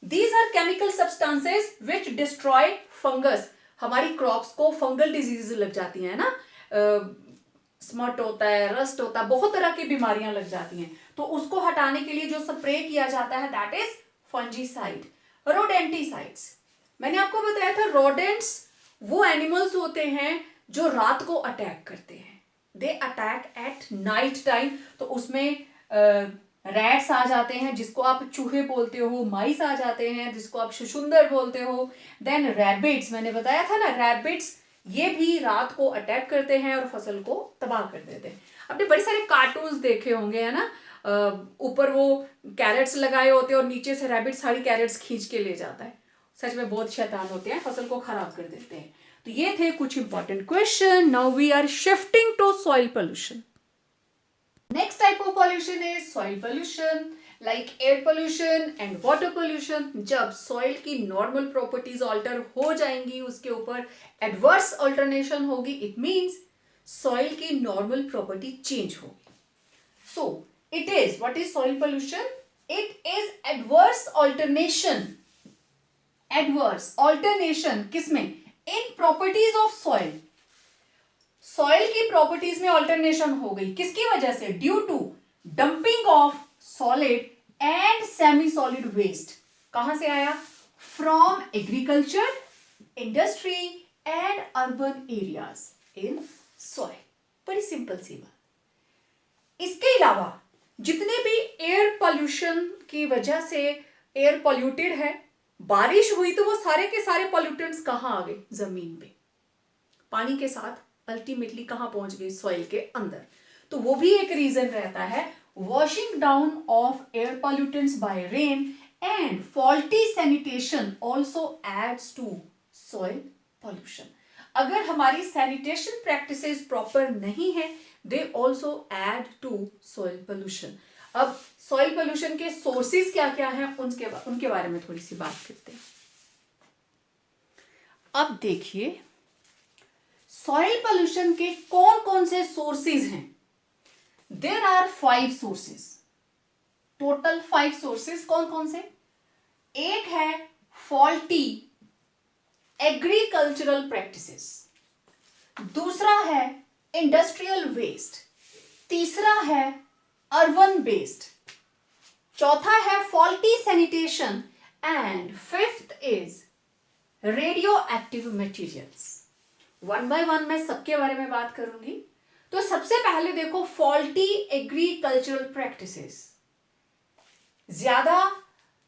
these are chemical substances which destroy fungus, हमारी क्रॉप्स को फंगल डिजीज लग जाती है ना, स्मट होता है, रस्ट होता है, बहुत तरह की बीमारियां लग जाती हैं। तो उसको हटाने के लिए जो स्प्रे किया जाता है, दैट इज फंजीसाइड। रोडेंटिसाइड्स, मैंने आपको बताया था रोडेंट्स वो एनिमल्स होते हैं जो रात को अटैक करते हैं, they attack at night time. तो उसमें रैट्स आ जाते हैं जिसको आप चूहे बोलते हो, माइस आ जाते हैं जिसको आप शुशुंदर बोलते हो, देन रैबिट्स, मैंने बताया था ना रैबिट्स, ये भी रात को अटैक करते हैं और फसल को तबाह कर देते हैं। आपने बड़े सारे कार्टून्स देखे होंगे, है ना, ऊपर वो कैरेट्स लगाए होते हैं और नीचे से रैबिट सारी कैरेट्स खींच के ले जाता है। सच में बहुत शैतान होते हैं, फसल को खराब कर देते हैं। तो ये थे कुछ important question. Now we are shifting to soil pollution. Next type of pollution is soil pollution, like air pollution and water pollution. जब soil की normal properties alter हो जाएंगी, उसके ऊपर adverse alternation होगी, it means soil की normal property change होगी. So it is, what is soil pollution? It is adverse alternation. Adverse alternation किसमें? In properties of soil. Soil की प्रॉपर्टीज में ऑल्टरनेशन हो गई, किसकी वजह से? Due to dumping of solid and semi solid waste. कहां से आया? From agriculture, industry and urban areas in soil. बड़ी सिंपल सी बात। इसके अलावा जितने भी एयर पॉल्यूशन की वजह से एयर पॉल्यूटेड है, बारिश हुई तो वो सारे के सारे पॉल्यूटेंट्स कहां आ गए? जमीन पे, पानी के साथ अल्टीमेटली कहां पहुंच गई? सॉइल के अंदर। तो वो भी एक रीजन रहता है, washing down of air pollutants by rain and faulty sanitation also adds to soil pollution. अगर हमारी सैनिटेशन प्रैक्टिसेस प्रॉपर नहीं है, they also add to soil pollution. अब सॉइल पॉल्यूशन के सोर्सेज क्या क्या हैं, उनके बारे में थोड़ी सी बात करते हैं। अब देखिए सॉइल पोल्यूशन के कौन कौन से सोर्सेज हैं। There are 5 sources, total 5 sources. कौन कौन से? एक है फॉल्टी एग्रीकल्चरल प्रैक्टिसेस, दूसरा है इंडस्ट्रियल वेस्ट, तीसरा है अर्बन वेस्ट, चौथा है faulty sanitation and fifth is radio active materials. One by one मैं सबके बारे में बात करूंगी। तो सबसे पहले देखो फॉल्टी एग्रीकल्चरल प्रैक्टिसेस। ज्यादा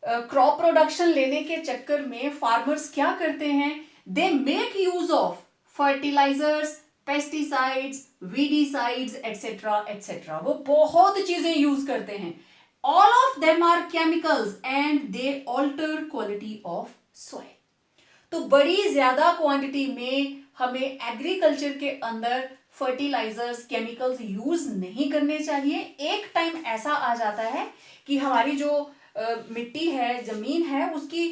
क्रॉप प्रोडक्शन लेने के चक्कर में फार्मर्स क्या करते हैं? They make use of fertilizers, pesticides, weedicides etcetera etcetera. वो बहुत चीजें यूज करते हैं। All of them are chemicals and they alter quality of soil. तो बड़ी ज्यादा क्वांटिटी में हमें एग्रीकल्चर के अंदर फर्टिलाइजर्स, केमिकल्स यूज नहीं करने चाहिए। एक टाइम ऐसा आ जाता है कि हमारी जो मिट्टी है, जमीन है, उसकी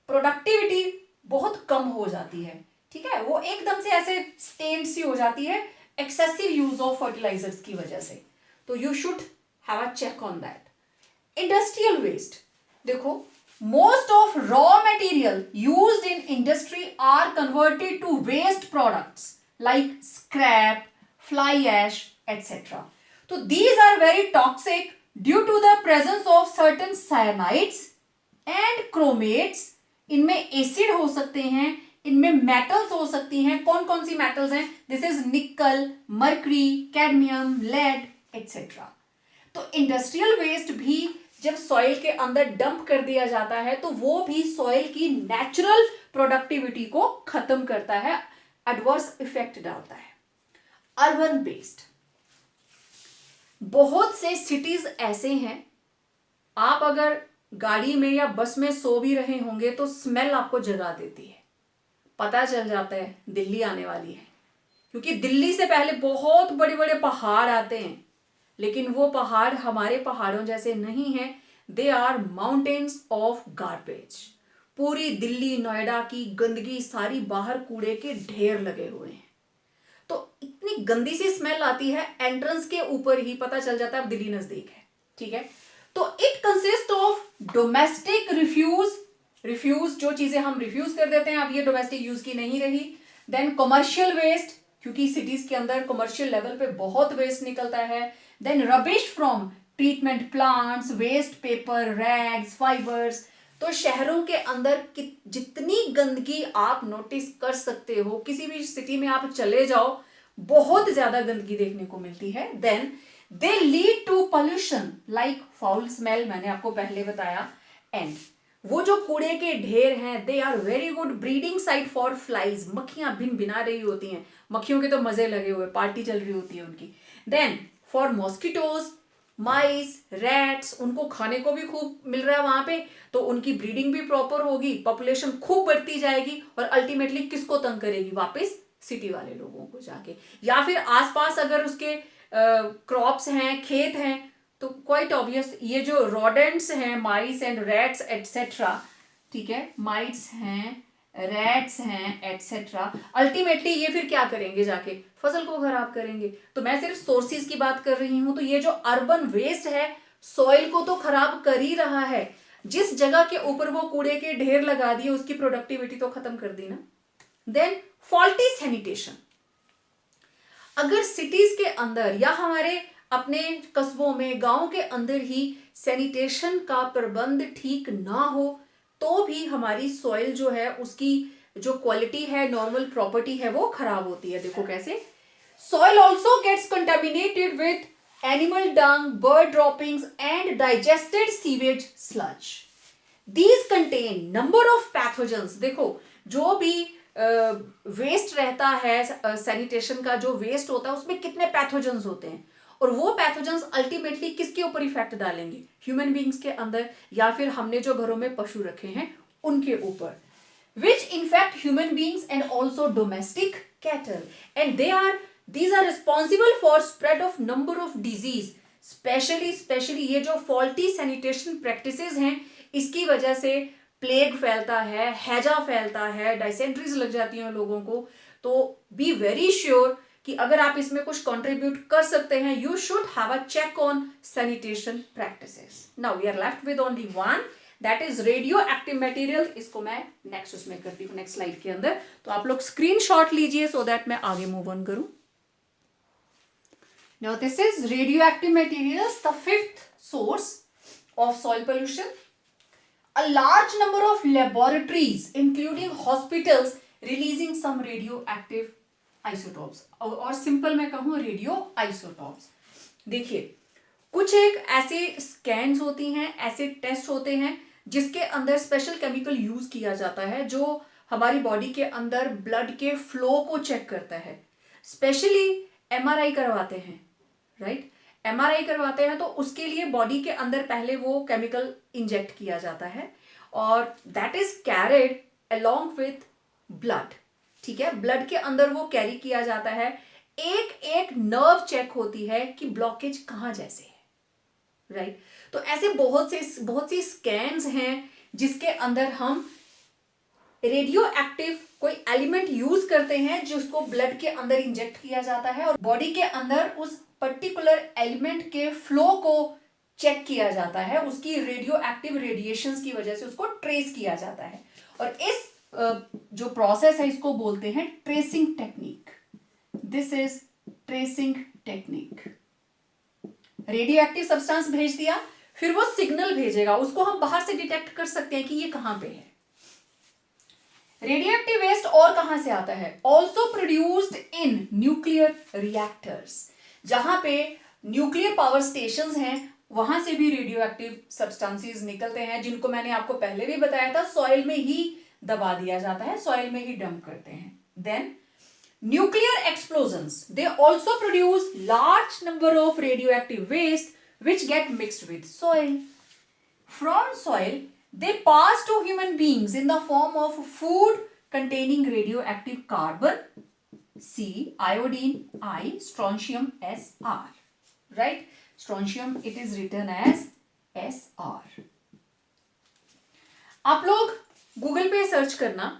प्रोडक्टिविटी बहुत कम हो जाती है, ठीक है, वो एकदम से ऐसे स्टेन्ड सी हो जाती है एक्सेसिव यूज ऑफ फर्टिलाइजर्स की वजह से। तो you should have a check on that. Industrial waste, देखो most of raw material used in industry are converted to waste products like scrap, fly ash, etc. So these are very toxic due to the presence of certain cyanides and chromates. इनमें acid हो सकते हैं, इनमें metals हो सकती हैं। कौन कौन सी मेटल्स हैं? दिस इज निकल, मर्करी, कैडमियम, लेड एटसेट्रा। तो इंडस्ट्रियल वेस्ट भी जब सॉइल के अंदर डंप कर दिया जाता है तो वो भी सॉइल की नेचुरल प्रोडक्टिविटी को खत्म करता है, एडवर्स इफेक्ट डालता है। अर्बन वेस्ट, बहुत से सिटीज ऐसे हैं, आप अगर गाड़ी में या बस में सो भी रहे होंगे तो स्मेल आपको जगा देती है, पता चल जाता है दिल्ली आने वाली है, क्योंकि दिल्ली से पहले बहुत बड़े बड़े पहाड़ आते हैं, लेकिन वो पहाड़ हमारे पहाड़ों जैसे नहीं है। They are mountains of garbage. पूरी दिल्ली, नोएडा की गंदगी सारी बाहर कूड़े के ढेर लगे हुए हैं, तो इतनी गंदी सी स्मेल आती है, एंट्रेंस के ऊपर ही पता चल जाता है दिल्ली नजदीक है, ठीक है। तो it consist of domestic refuse, जो चीजें हम रिफ्यूज कर देते हैं, अब ये डोमेस्टिक यूज की नहीं रही। देन कमर्शियल वेस्ट, क्योंकि सिटीज के अंदर कमर्शियल लेवल पे बहुत वेस्ट निकलता है। Then rubbish from treatment plants, waste paper, rags, fibres. तो शहरों के अंदर जितनी गंदगी आप नोटिस कर सकते हो, किसी भी सिटी में आप चले जाओ, बहुत ज्यादा गंदगी देखने को मिलती है, then they lead to pollution like foul smell, मैंने आपको पहले बताया, एंड वो जो कूड़े के ढेर हैं they are very good breeding site for flies, मक्खियां भिन भिना रही होती हैं, मक्खियों के तो मजे लगे हुए, पार्टी चल रही होती है उनकी, then for mosquitoes, mice, rats, उनको खाने को भी खूब मिल रहा है वहां पे, तो उनकी ब्रीडिंग भी प्रॉपर होगी, पॉपुलेशन खूब बढ़ती जाएगी, और अल्टीमेटली किसको तंग करेगी, वापस सिटी वाले लोगों को जाके, या फिर आसपास अगर उसके क्रॉप्स हैं, खेत हैं, तो क्वाइट ऑब्वियस ये जो रोडेंट्स हैं, माइस एंड रैट्स एटसेट्रा, ठीक है, माइट्स हैं, रैट्स हैं एटसेट्रा, अल्टीमेटली ये फिर क्या करेंगे, जाके फसल को खराब करेंगे। तो मैं सिर्फ सोर्सेज की बात कर रही हूं, तो ये जो अर्बन वेस्ट है सॉइल को तो खराब कर ही रहा है, जिस जगह के ऊपर वो कूड़े के ढेर लगा दिए उसकी प्रोडक्टिविटी तो खत्म कर दी ना। देन फॉल्टी सैनिटेशन, अगर सिटीज के अंदर या हमारे अपने कस्बों में, गांव के अंदर ही सैनिटेशन का प्रबंध ठीक ना हो तो भी हमारी सॉइल जो है उसकी जो क्वालिटी है, नॉर्मल प्रॉपर्टी है, वो खराब होती है। देखो कैसे, soil also gets contaminated with animal dung, bird droppings and digested sewage sludge. These contain number of pathogens, देखो जो भी वेस्ट रहता है, सैनिटेशन का जो वेस्ट होता है उसमें कितने पैथोजेंस होते हैं, और वो पैथोजेंस अल्टीमेटली किसके ऊपर इफेक्ट डालेंगे, ह्यूमन बींग्स के अंदर, या फिर हमने जो घरों में पशु रखे हैं उनके ऊपर, विच infect human beings and also domestic cattle, and these are responsible for spread of number of disease, specially ये जो फॉल्टी सैनिटेशन प्रैक्टिसेस हैं इसकी वजह से प्लेग फैलता है, हैजा फैलता है, डाइसेंट्रीज लग जाती हैं लोगों को। तो बी वेरी श्योर कि अगर आप इसमें कुछ कंट्रीब्यूट कर सकते हैं, you should have a check on sanitation practices. Now we are left with only one, that is radioactive material. इसको मैं नेक्स्ट उसमें करती हूँ, नेक्स्ट स्लाइड के अंदर, तो आप लोग स्क्रीनशॉट लीजिए सो दैट मैं आगे मूव ऑन करूं। Now this is radioactive materials, the fifth source of soil pollution. A large number of laboratories, including hospitals, releasing some radioactive isotopes. और सिंपल मैं कहूँ रेडियो आइसोटॉप्स। देखिए कुछ एक ऐसे स्कैन्स होती हैं, ऐसे टेस्ट होते हैं जिसके अंदर स्पेशल केमिकल यूज किया जाता है जो हमारी बॉडी के अंदर ब्लड के फ्लो को चेक करता है। स्पेशली एमआरआई करवाते हैं, राइट, एमआरआई करवाते हैं तो उसके लिए बॉडी के अंदर पहले वो केमिकल इंजेक्ट किया जाता है और that is carried along with blood, ठीक है, ब्लड के अंदर वो कैरी किया जाता है। एक एक नर्व चेक होती है कि ब्लॉकेज कहाँ जैसे है, राइट। तो ऐसे बहुत सी स्कैन्स हैं जिसके अंदर हम रेडियो एक्टिव कोई एलिमेंट यूज करते हैं जिसको ब्लड के अंदर इंजेक्ट किया जाता है और बॉडी के अंदर उस पर्टिकुलर एलिमेंट के फ्लो को चेक किया जाता है, उसकी रेडियो एक्टिव रेडिएशंस की वजह से उसको ट्रेस किया जाता है। और इस जो प्रोसेस है इसको बोलते हैं tracing technique. This is tracing technique. Radio active substance भेज दिया, फिर वो सिग्नल भेजेगा, उसको हम बाहर से डिटेक्ट कर सकते हैं कि ये कहां पे है। रेडियो एक्टिव वेस्ट और कहां से आता है, also produced in nuclear reactors, जहां पे न्यूक्लियर पावर स्टेशंस हैं वहां से भी रेडियो एक्टिव सब्सटेंसेस निकलते हैं, जिनको मैंने आपको पहले भी बताया था सॉइल में ही दबा दिया जाता है, सॉइल में ही डंप करते हैं। Then nuclear explosions, they also produce large number of radioactive waste which get mixed with soil. From soil, they pass to human beings in the form of food containing radioactive carbon, C, iodine, I, strontium, Sr. Right? Strontium, it is written as Sr. आप लोग Google पे search करना,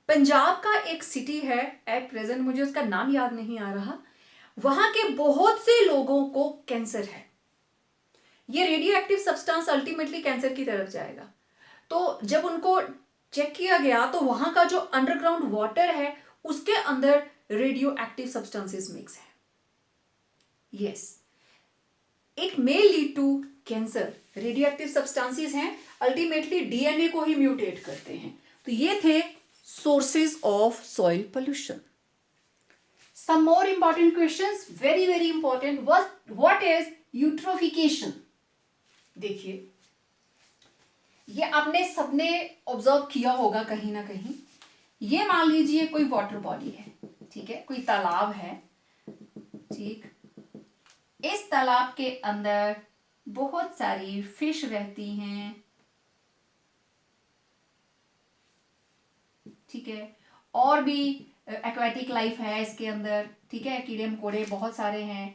पंजाब का एक city है, at present मुझे उसका नाम याद नहीं आ रहा, वहां के बहुत से लोगों को कैंसर है। ये radio active substance ultimately cancer की तरफ जाएगा। तो जब उनको चेक किया गया तो वहां का जो अंडरग्राउंड वाटर है उसके अंदर रेडियो एक्टिव सब्सटेंसेस मिक्स है। Yes, it may lead to cancer. Radioactive substances हैं, अल्टीमेटली डीएनए को ही म्यूटेट करते हैं। तो ये थे sources of soil pollution. some more important questions, very important. What is eutrophication? देखिए, ये आपने सबने ऑब्जर्व किया होगा कहीं ना कहीं. ये मान लीजिए कोई वाटर बॉडी है, ठीक है, कोई तालाब है, ठीक. इस तालाब के अंदर बहुत सारी फिश रहती हैं, ठीक है, और भी एक्वेटिक लाइफ है इसके अंदर, ठीक है, कीड़े मकोड़े बहुत सारे हैं,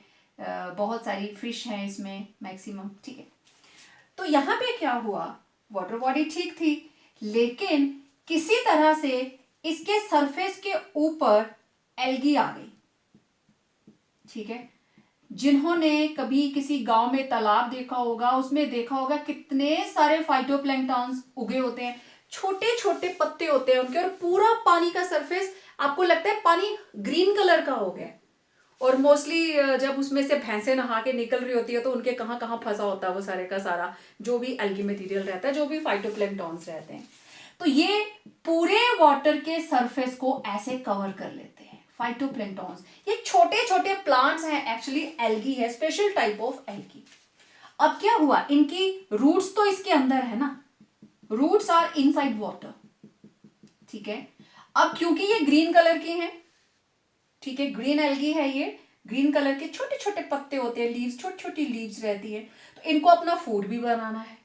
बहुत सारी फिश हैं इसमें मैक्सिमम, ठीक है. तो यहाँ पे क्या हुआ, वाटर बॉडी ठीक थी, लेकिन किसी तरह से इसके सरफेस के ऊपर एल्गी आ गई, ठीक है. जिन्होंने कभी किसी गांव में तालाब देखा होगा, उसमें देखा होगा कितने सारे फाइटोप्लैंक्टन्स उगे होते हैं, छोटे छोटे पत्ते होते हैं उनके, और पूरा पानी का सरफेस आपको लगता है पानी ग्रीन कलर का हो गया. और मोस्टली जब उसमें से भैंसें नहा के निकल रही होती है तो उनके कहाँ कहाँ फंसा होता है वो सारे का सारा जो भी एल्गी मटेरियल रहता है, जो भी फाइटोप्लैंक्टन्स रहते हैं. तो ये पूरे वाटर के सरफेस को ऐसे कवर कर लेते हैं फाइटोप्लैंक्टन्स. ये छोटे छोटे प्लांट्स हैं, एक्चुअली एल्गी है, स्पेशल टाइप ऑफ एल्गी. अब क्या हुआ, इनकी रूट्स तो इसके अंदर है ना, रूट्स आर इनसाइड वाटर, ठीक है. अब क्योंकि ये ग्रीन कलर की हैं, ठीक है, ग्रीन एल्गी है, ये ग्रीन कलर के छोटे छोटे पत्ते होते हैं, लीव्स, छोटी छोटी लीव्स रहती है, तो इनको अपना फूड भी बनाना है.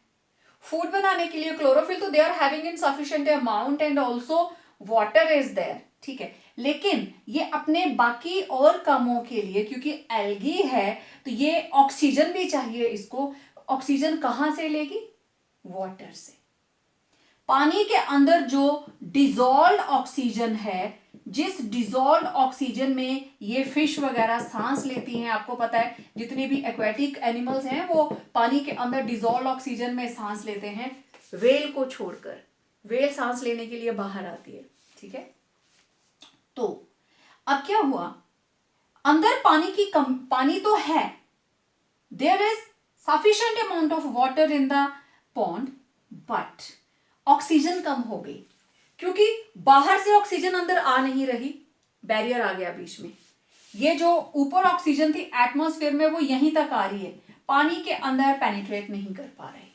फूड बनाने के लिए क्लोरोफिल तो they are having in sufficient amount and also water is there, ठीक है. लेकिन ये अपने बाकी और कामों के लिए, क्योंकि एल्गी है तो ये ऑक्सीजन भी चाहिए इसको. ऑक्सीजन कहाँ से लेगी, वाटर से. पानी के अंदर जो डिजॉल्व ऑक्सीजन है, जिस डिजॉल्व ऑक्सीजन में ये फिश वगैरह सांस लेती हैं, आपको पता है जितने भी एक्वेटिक एनिमल्स हैं वो पानी के अंदर डिजॉल्व ऑक्सीजन में सांस लेते हैं, व्हेल को छोड़कर. व्हेल सांस लेने के लिए बाहर आती है, ठीक है. तो अब क्या हुआ, अंदर पानी तो है, there is sufficient amount of water in the pond, but oxygen कम हो गई, क्योंकि बाहर से ऑक्सीजन अंदर आ नहीं रही, बैरियर आ गया बीच में. ये जो ऊपर ऑक्सीजन थी एटमॉस्फेयर में वो यहीं तक आ रही है, पानी के अंदर पेनिट्रेट नहीं कर पा रही,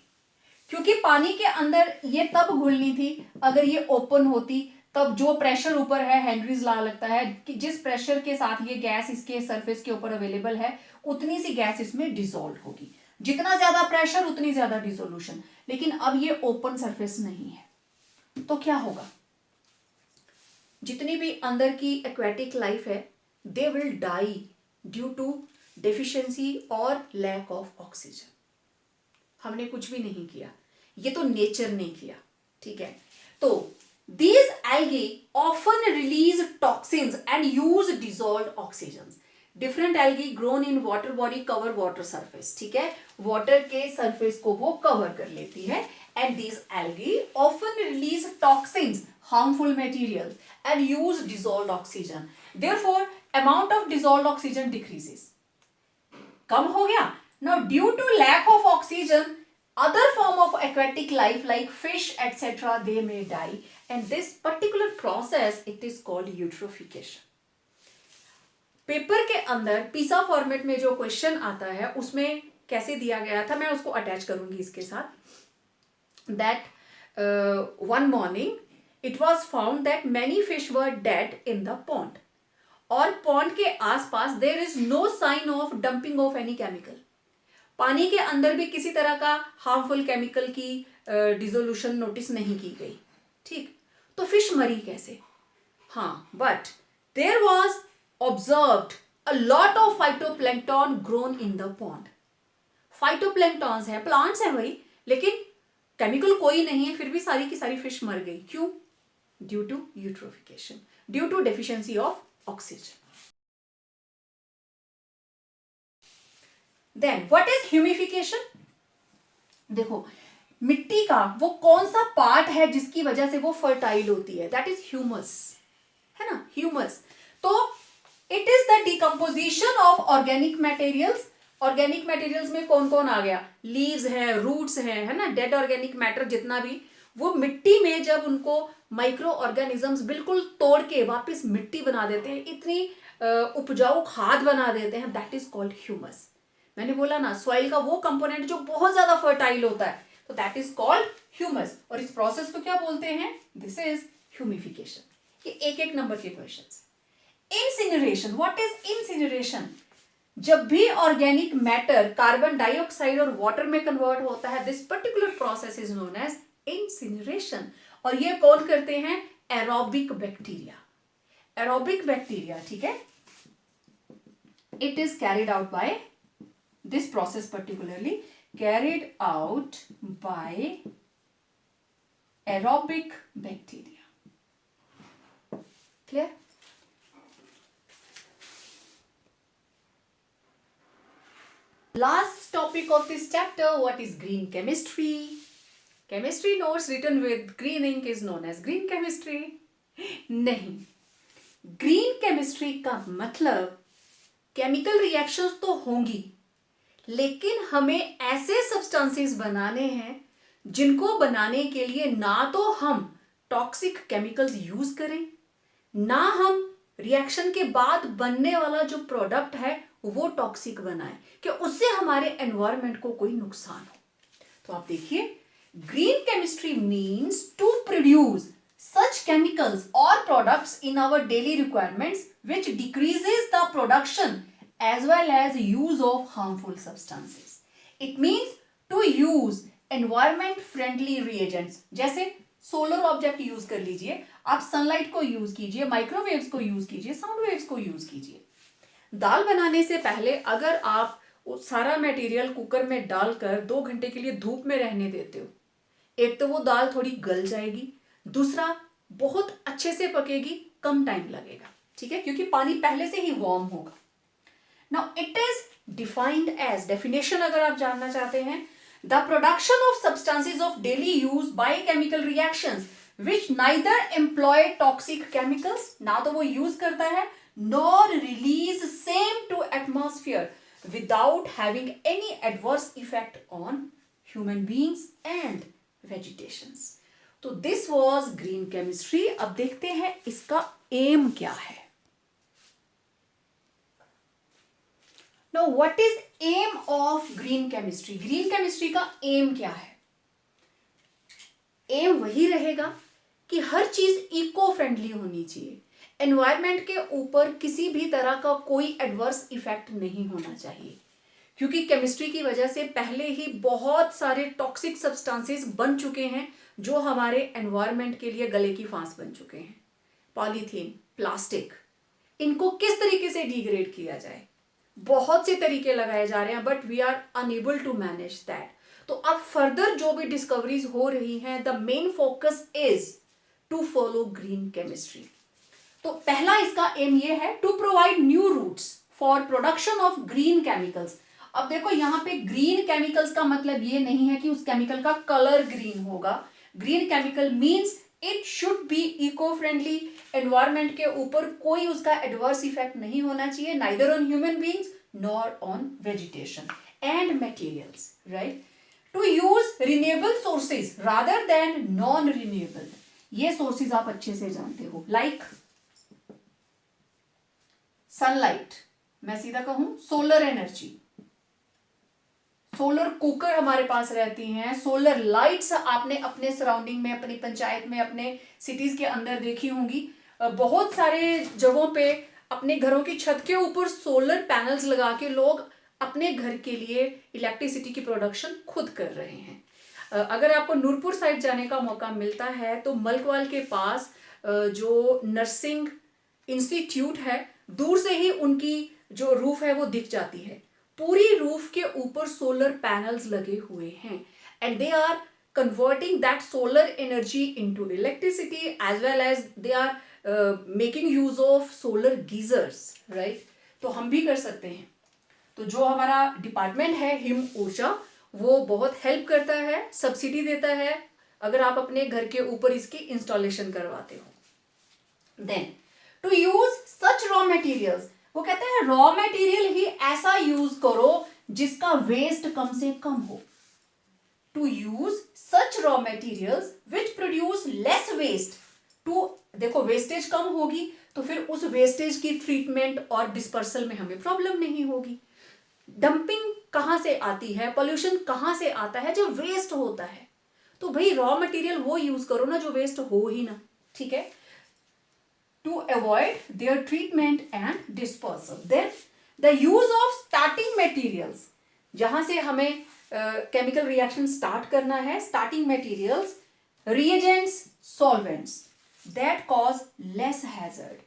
क्योंकि पानी के अंदर ये तब घुलनी थी अगर ये ओपन होती. तब जो प्रेशर ऊपर है, हेनरीज लॉ लगता है कि जिस प्रेशर के साथ ये गैस इसके सरफेस के ऊपर अवेलेबल है उतनी सी गैस इसमें डिसॉल्व होगी. जितना ज्यादा प्रेशर उतनी ज्यादा डिसोल्यूशन. लेकिन अब ये ओपन सरफेस नहीं है, तो क्या होगा, जितनी भी अंदर की एक्वेटिक लाइफ है they will die due to deficiency और लैक ऑफ ऑक्सीजन. हमने कुछ भी नहीं किया, ये तो नेचर ने किया, ठीक है. तो these algae often release toxins and use dissolved oxygens. Different algae grown in water body cover water surface, ठीक है, वाटर के सरफेस को वो कवर कर लेती है. and these algae often release toxins, harmful materials and use dissolved oxygen. Therefore amount of dissolved oxygen decreases, कम हो गया. now due to lack of oxygen other form of aquatic life like fish etc they may die, and this particular process it is called eutrophication. Paper के अंदर पीसा format में जो question आता है उसमें कैसे दिया गया था, मैं उसको अटैच करूंगी इसके साथ. That one morning it was found that many fish were dead in the pond, और पॉन्ड के आसपास there is no sign of dumping of any chemical. पानी के अंदर भी किसी तरह का हार्मफुल केमिकल की डिसोल्यूशन नोटिस नहीं की गई, ठीक. तो फिश मरी कैसे, हाँ, but there was observed a lot of phytoplankton grown in the pond. Phytoplanktons हैं, प्लांट्स हैं वही, लेकिन केमिकल कोई नहीं है, फिर भी सारी की सारी फिश मर गई. क्यों, due to eutrophication, due to deficiency of oxygen. Then what is humification. देखो, मिट्टी का वो कौन सा पार्ट है जिसकी वजह से वो फर्टाइल होती है, दैट इज ह्यूमस, है ना, ह्यूमस. तो it is the decomposition of organic materials. Organic materials में कौन कौन आ गया, लीव्स हैं, रूट्स हैं, है ना, डेड ऑर्गेनिक मैटर जितना भी, वो मिट्टी में जब उनको माइक्रो ऑर्गेनिजम्स बिल्कुल तोड़ के वापस मिट्टी बना देते हैं, इतनी उपजाऊ खाद बना देते हैं, दैट इज कॉल्ड ह्यूमस। मैंने बोला ना सॉइल का वो कंपोनेंट जो बहुत ज्यादा फर्टाइल होता है, तो दैट इज कॉल्ड ह्यूमस। और इस प्रोसेस को क्या बोलते हैं? This is humification. ये एक एक नंबर के questions. Incineration, what is incineration? जब भी ऑर्गेनिक मैटर कार्बन डाइऑक्साइड और वाटर में कन्वर्ट होता है, this particular process is known as incineration. और ये कौन करते हैं? Aerobic bacteria. एरोबिक बैक्टीरिया, ठीक है, it is carried out by this process, particularly carried out by aerobic bacteria. Clear? Last topic of this chapter, what is green chemistry? Chemistry notes written with green ink is known as green chemistry. नहीं, green chemistry का मतलब chemical reactions तो होंगी, लेकिन हमें ऐसे substances बनाने हैं जिनको बनाने के लिए ना तो हम टॉक्सिक केमिकल्स यूज करें, ना हम रिएक्शन के बाद बनने वाला जो प्रोडक्ट है वो टॉक्सिक बनाएं कि उससे हमारे एनवायरनमेंट को कोई नुकसान हो। तो आप देखिए, green chemistry means to produce such chemicals or products in our daily requirements which decreases the production as well as use of harmful substances. It means to use environment friendly reagents. जैसे solar object use कर लीजिए, आप sunlight को use कीजिए, microwaves को use कीजिए, sound waves को use कीजिए। दाल बनाने से पहले अगर आप सारा मटेरियल कुकर में डालकर 2 घंटे के लिए धूप में रहने देते हो, एक तो वो दाल थोड़ी गल जाएगी, दूसरा बहुत अच्छे से पकेगी, कम टाइम लगेगा, ठीक है, क्योंकि पानी पहले से ही वार्म होगा। Now it is defined as, definition अगर आप जानना चाहते हैं, the production of substances of daily use by chemical reactions which neither employ toxic chemicals, ना तो वो यूज करता है, nor release same to atmosphere without having any adverse effect on human beings and vegetations. तो this was green chemistry. अब देखते हैं इसका एम क्या है। Now what is M of green chemistry? Green chemistry का एम क्या है? एम वही रहेगा कि हर चीज इको फ्रेंडली होनी चाहिए, एनवायरमेंट के ऊपर किसी भी तरह का कोई एडवर्स इफेक्ट नहीं होना चाहिए, क्योंकि केमिस्ट्री की वजह से पहले ही बहुत सारे टॉक्सिक सब्सटेंसेस बन चुके हैं जो हमारे एनवायरनमेंट के लिए गले की फांस बन चुके हैं। पॉलीथीन, प्लास्टिक, इनको किस तरीके से डिग्रेड किया जाए, बहुत से तरीके लगाए जा रहे हैं, but we are unable to manage that. तो अब फर्दर जो भी डिस्कवरीज हो रही हैं, the main focus is to follow green chemistry. तो पहला इसका एम ये है to provide new routes for production of green chemicals. अब देखो यहाँ पे ग्रीन केमिकल्स का मतलब ये नहीं है कि उस केमिकल का कलर ग्रीन होगा। Green chemical means it should be eco friendly, environment के ऊपर कोई उसका एडवर्स इफेक्ट नहीं होना चाहिए, neither on human beings nor on vegetation and materials, right. To use renewable sources rather than non renewable. ये sources आप अच्छे से जानते हो, लाइक सनलाइट, मैं सीधा कहूं सोलर एनर्जी, सोलर कुकर हमारे पास रहती हैं, सोलर लाइट्स आपने अपने सराउंडिंग में, अपनी पंचायत में, अपने सिटीज के अंदर देखी होंगी। बहुत सारे जगहों पे अपने घरों की छत के ऊपर सोलर पैनल्स लगा के लोग अपने घर के लिए इलेक्ट्रिसिटी की प्रोडक्शन खुद कर रहे हैं। अगर आपको नूरपुर साइड जाने का मौका मिलता है तो मलकवाल के पास जो नर्सिंग इंस्टीट्यूट है, दूर से ही उनकी जो रूफ है वो दिख जाती है। पूरी रूफ के ऊपर सोलर पैनल्स लगे हुए हैं and they are converting that solar energy into electricity as well as they are making use of solar geysers, right. तो हम भी कर सकते हैं। तो जो हमारा डिपार्टमेंट है हिम ऊर्जा, वो बहुत हेल्प करता है, सब्सिडी देता है अगर आप अपने घर के ऊपर इसकी इंस्टॉलेशन करवाते हो। Then to use such raw materials, वो कहते हैं रॉ मटेरियल ही ऐसा यूज करो जिसका वेस्ट कम से कम हो। To use such raw materials which produce less waste to देखो वेस्टेज कम होगी तो फिर उस वेस्टेज की ट्रीटमेंट और डिस्पर्सल में हमें प्रॉब्लम नहीं होगी। डंपिंग कहाँ से आती है, पोल्यूशन कहाँ से आता है, जब वेस्ट होता है। तो भाई रॉ मटेरियल वो यूज करो ना जो वेस्ट हो ही ना, ठीक है। To avoid their treatment and disposal, then the use of starting materials, जहां से हमें केमिकल रिएक्शन स्टार्ट करना है, starting materials, reagents, solvents that cause less hazard.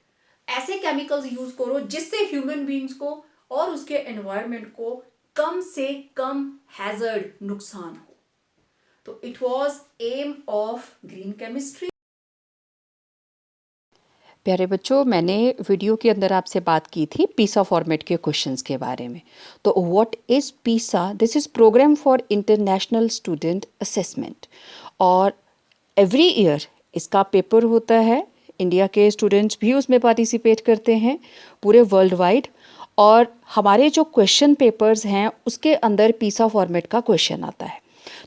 ऐसे केमिकल्स यूज करो जिससे ह्यूमन बींग्स को और उसके एनवायरमेंट को कम से कम हैजर्ड, नुकसान हो। तो it was aim of green chemistry. प्यारे बच्चों, मैंने वीडियो के अंदर आपसे बात की थी पीसा फॉर्मेट के क्वेश्चंस के बारे में। तो व्हाट इज़ पीसा? This is programme for international student assessment, और एवरी ईयर इसका पेपर होता है। इंडिया के स्टूडेंट्स भी उसमें पार्टिसिपेट करते हैं पूरे वर्ल्ड वाइड, और हमारे जो क्वेश्चन पेपर्स हैं उसके अंदर पीसा फॉर्मेट का क्वेश्चन आता है।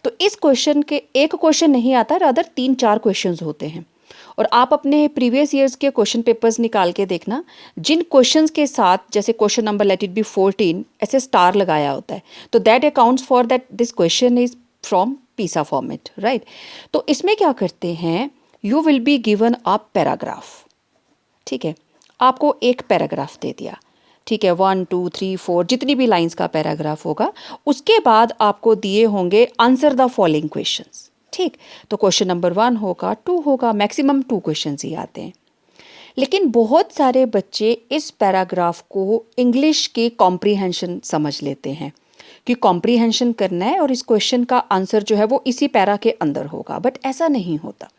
तो इस क्वेश्चन के एक क्वेश्चन नहीं आता, रादर 3-4 क्वेश्चंस होते हैं। और आप अपने प्रीवियस ईयर्स के क्वेश्चन पेपर्स निकाल के देखना, जिन क्वेश्चंस के साथ जैसे question number late it B 14 ऐसे स्टार लगाया होता है, तो that accounts for that this question is from पीसा फॉर्मेट, राइट। तो इसमें क्या करते हैं, you will be given a paragraph, ठीक है। आपको एक पैराग्राफ दे दिया, ठीक है, 1 2 3 4 जितनी भी लाइंस का पैराग्राफ होगा। उसके बाद आपको दिए होंगे आंसर द फॉलोइंग क्वेश्चंस, ठीक। तो क्वेश्चन नंबर 1 होगा, 2 होगा, मैक्सिमम 2 क्वेश्चंस ही आते हैं। लेकिन बहुत सारे बच्चे इस पैराग्राफ को इंग्लिश की कॉम्प्रीहेंशन समझ लेते हैं कि कॉम्प्रीहेंशन करना है और इस क्वेश्चन का आंसर जो है वो इसी पैरा के अंदर होगा, बट ऐसा नहीं होता।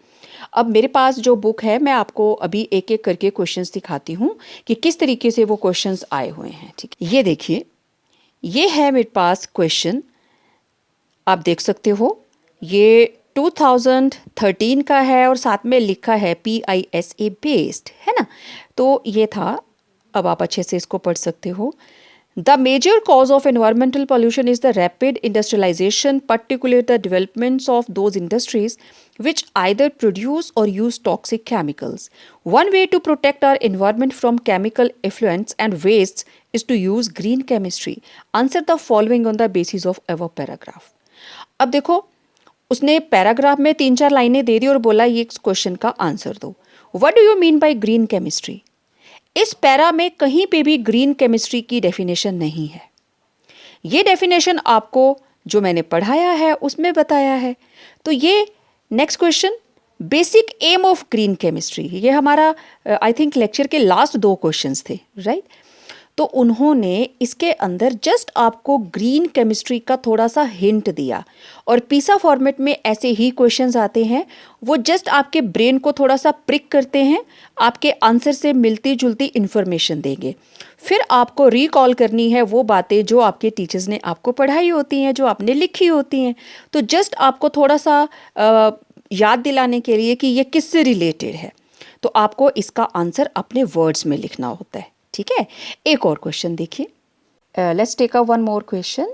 अब मेरे पास जो बुक है, मैं आपको अभी एक एक करके क्वेश्चंस दिखाती हूँ कि किस तरीके से वो क्वेश्चंस आए हुए हैं, ठीक। ये देखिए, ये है मेरे पास क्वेश्चन, आप देख सकते हो, ये 2013 का है और साथ में लिखा है PISA बेस्ड, है ना। तो ये था, अब आप अच्छे से इसको पढ़ सकते हो। The major cause of environmental pollution is the rapid industrialisation, particularly the developments of those industries which either produce or use toxic chemicals. One way to protect our environment from chemical effluents and wastes is to use green chemistry. Answer the following on the basis of our paragraph. अब देखो, उसने paragraph में 3-4 लाइनें दे दी और बोला ये question का answer दो। What do you mean by green chemistry? इस पैरा में कहीं पे भी ग्रीन केमिस्ट्री की डेफिनेशन नहीं है। ये डेफिनेशन आपको जो मैंने पढ़ाया है उसमें बताया है। तो ये next question, basic aim of green chemistry, ये हमारा आई थिंक लेक्चर के लास्ट 2 क्वेश्चंस थे, राइट। तो उन्होंने इसके अंदर जस्ट आपको ग्रीन केमिस्ट्री का थोड़ा सा हिंट दिया, और पीसा फॉर्मेट में ऐसे ही क्वेश्चंस आते हैं, वो जस्ट आपके ब्रेन को थोड़ा सा प्रिक करते हैं, आपके आंसर से मिलती जुलती इन्फॉर्मेशन देंगे। फिर आपको रिकॉल करनी है वो बातें जो आपके टीचर्स ने आपको पढ़ाई होती हैं, जो आपने लिखी होती हैं। तो जस्ट आपको थोड़ा सा याद दिलाने के लिए कि ये किससे रिलेटेड है, तो आपको इसका आंसर अपने वर्ड्स में लिखना होता है, ठीक है। एक और क्वेश्चन देखिए, let's take a one more question.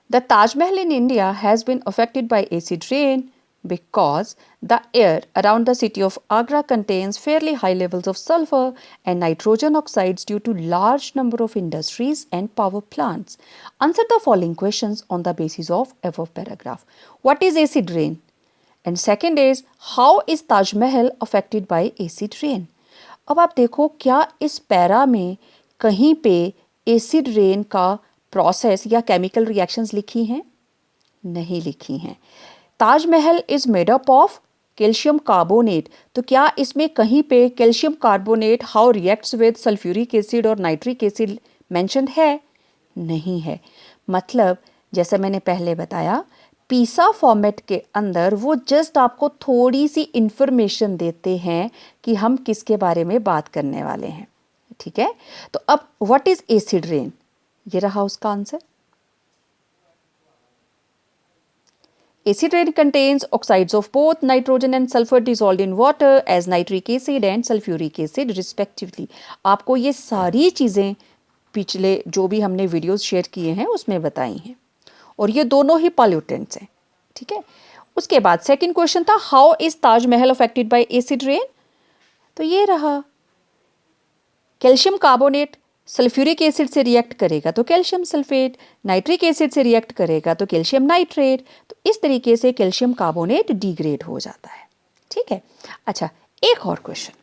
The Taj Mahal in India has been affected by acid rain because the air around the city of Agra contains fairly high levels of sulfur and nitrogen oxides due to large number of industries and power plants. Answer the following questions on the basis of above paragraph. What is acid rain? And second is, how is Taj Mahal affected by acid rain? अब आप देखो, क्या इस para में कहीं पे acid rain का process या केमिकल रिएक्शंस लिखी हैं? नहीं लिखी हैं। Taj Mahal is made up of calcium carbonate, तो क्या इसमें कहीं पे calcium carbonate how reacts with sulphuric acid और नाइट्रिक एसिड मेंशन्ड है? नहीं है। मतलब जैसा मैंने पहले बताया, पीसा फॉर्मेट के अंदर वो जस्ट आपको थोड़ी सी इंफॉर्मेशन देते हैं कि हम किसके बारे में बात करने वाले हैं, ठीक है। तो अब व्हाट इज एसिड रेन, ये रहा उसका answer. Acid rain contains oxides of both nitrogen and sulfur dissolved in water as nitric acid and sulfuric acid respectively. आपको ये सारी चीज़ें पिछले जो भी हमने वीडियोस शेयर किए हैं उसमें बताई हैं, और ये दोनों ही पॉल्यूटेंट्स हैं, ठीक है। उसके बाद सेकंड क्वेश्चन था, how is Taj Mahal affected by acid rain? तो ये रहा, कैल्शियम कार्बोनेट सल्फ्यूरिक एसिड से रिएक्ट करेगा तो कैल्शियम सल्फेट, नाइट्रिक एसिड से रिएक्ट करेगा तो कैल्शियम नाइट्रेट। तो इस तरीके से कैल्शियम कार्बोनेट डिग्रेड हो जाता है। ठीक है। अच्छा, एक और क्वेश्चन,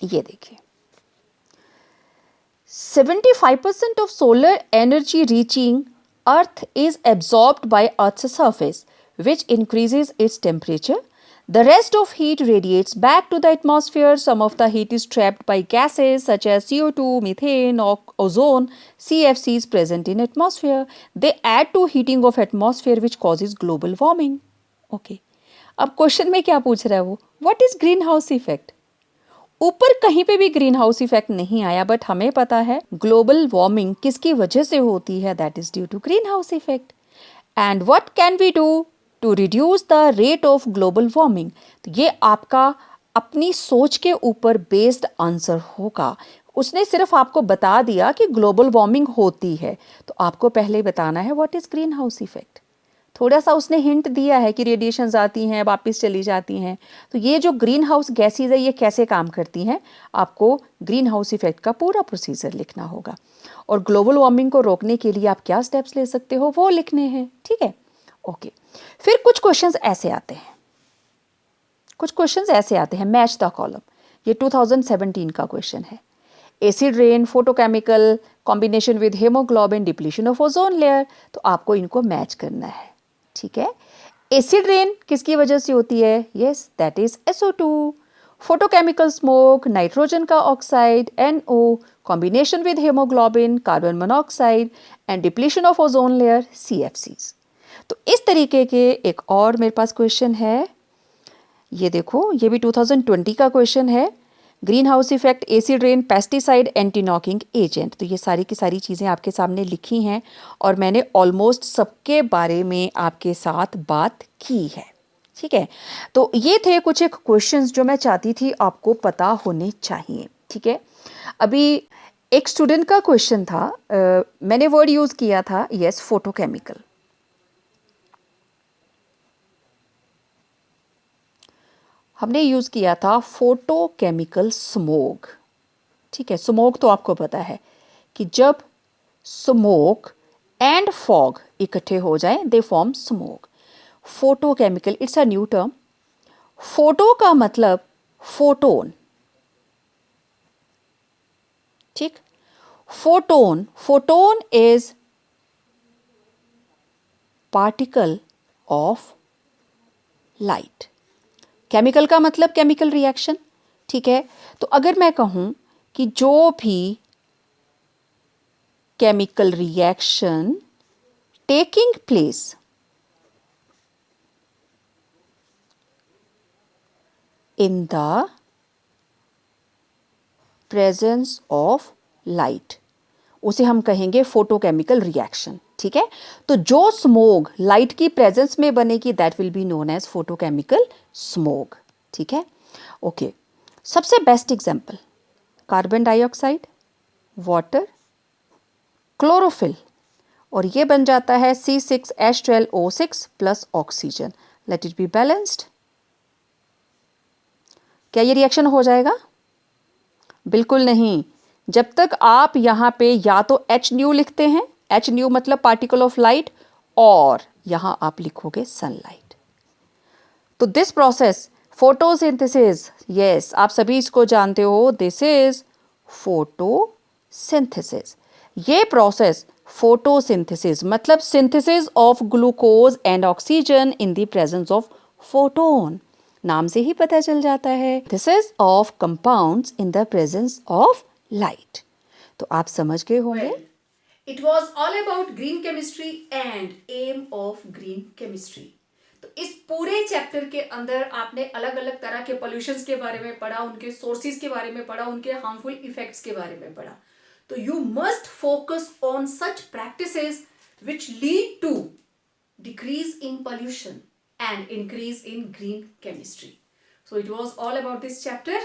ये देखिए, 75% of solar energy reaching Earth is absorbed by Earth's surface, which increases its temperature. The rest of heat radiates back to the atmosphere. Some of the heat is trapped by gases such as CO2, methane, or ozone, CFCs present in atmosphere. They add to heating of atmosphere, which causes global warming. Okay. अब question में क्या पूछ रहा है वो, what is green house effect? ऊपर कहीं पे भी ग्रीन हाउस इफेक्ट नहीं आया, बट हमें पता है ग्लोबल वार्मिंग किसकी वजह से होती है, that is due to greenhouse effect. And what can we do to reduce the rate of global warming? तो ये आपका अपनी सोच के ऊपर बेस्ड आंसर होगा। उसने सिर्फ आपको बता दिया कि ग्लोबल वार्मिंग होती है, तो आपको पहले बताना है what is green house effect. थोड़ा सा उसने हिंट दिया है कि रेडिएशंस आती हैं, वापस चली जाती हैं। तो ये जो ग्रीन हाउस गैसेज है, ये कैसे काम करती हैं, आपको ग्रीन हाउस इफेक्ट का पूरा प्रोसीजर लिखना होगा। और ग्लोबल वार्मिंग को रोकने के लिए आप क्या स्टेप्स ले सकते हो, वो लिखने हैं। ठीक है, ओके। फिर कुछ क्वेश्चंस ऐसे आते हैं, मैच द कॉलम। ये 2017 का क्वेश्चन है। Acid rain, photochemical, combination with haemoglobin, depletion of ozone layer. तो आपको इनको मैच करना है। ठीक है। एसिड रेन किसकी वजह से होती है? Yes, that is SO2। Photochemical smoke, nitrogen का oxide NO, combination with haemoglobin, carbon monoxide, and depletion of ozone layer CFCs। तो इस तरीके के एक और मेरे पास क्वेश्चन है, ये देखो, ये भी 2020 का क्वेश्चन है। Green house effect, acid rain, pesticide, anti knocking agent. तो ये सारी की सारी चीज़ें आपके सामने लिखी हैं और मैंने ऑलमोस्ट सबके बारे में आपके साथ बात की है। ठीक है, तो ये थे कुछ एक क्वेश्चंस जो मैं चाहती थी आपको पता होने चाहिए। ठीक है, अभी एक स्टूडेंट का क्वेश्चन था, मैंने वर्ड यूज़ किया था, यस, फोटोकेमिकल। हमने यूज़ किया था फोटोकेमिकल स्मोक। ठीक है, स्मोक तो आपको पता है कि जब स्मोक एंड फॉग इकट्ठे हो जाएं, they form smoke. Photochemical, it's a new term. Photo का मतलब फोटोन। ठीक, photon is particle of light. Chemical का मतलब केमिकल रिएक्शन। ठीक है, तो अगर मैं कहूं कि जो भी chemical reaction taking place in the presence of light, उसे हम कहेंगे फोटोकेमिकल रिएक्शन। ठीक है, तो जो स्मोक लाइट की प्रेजेंस में बनेगी, that will be known as photochemical smoke. ठीक है, ओके। सबसे best example, carbon dioxide, water, chlorophyll, और ये बन जाता है C6H12O6 plus oxygen. Let it be balanced. क्या ये रिएक्शन हो जाएगा? बिल्कुल नहीं। जब तक आप यहाँ पे या तो H लिखते हैं, H मतलब पार्टिकल ऑफ लाइट, और यहाँ आप लिखोगे सनलाइट। तो दिस प्रोसेस फोटोसिंथेसिस, यस, आप सभी इसको जानते हो, दिस इज फोटोसिंथेसिस। ये प्रोसेस फोटोसिंथेसिस मतलब synthesis of glucose and oxygen in the presence of photon. नाम से ही पता चल जाता है, this is of compounds in the presence of light. तो आप समझ गए होंगे। It was all about green chemistry and aim of green chemistry. तो इस पूरे चैप्टर के अंदर आपने अलग अलग तरह के पोल्यूशंस के बारे में पढ़ा, उनके सोर्सेज के बारे में पढ़ा, उनके हार्मफुल इफेक्ट्स के बारे में पढ़ा। तो you must focus on such practices which lead to decrease in pollution and increase in green chemistry. So it was all about this chapter.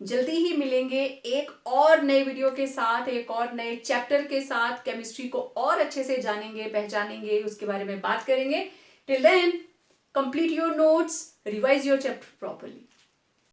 जल्दी ही मिलेंगे एक और नए वीडियो के साथ, एक और नए चैप्टर के साथ। केमिस्ट्री को और अच्छे से जानेंगे, पहचानेंगे, उसके बारे में बात करेंगे। Till then, complete your notes, revise your chapter properly.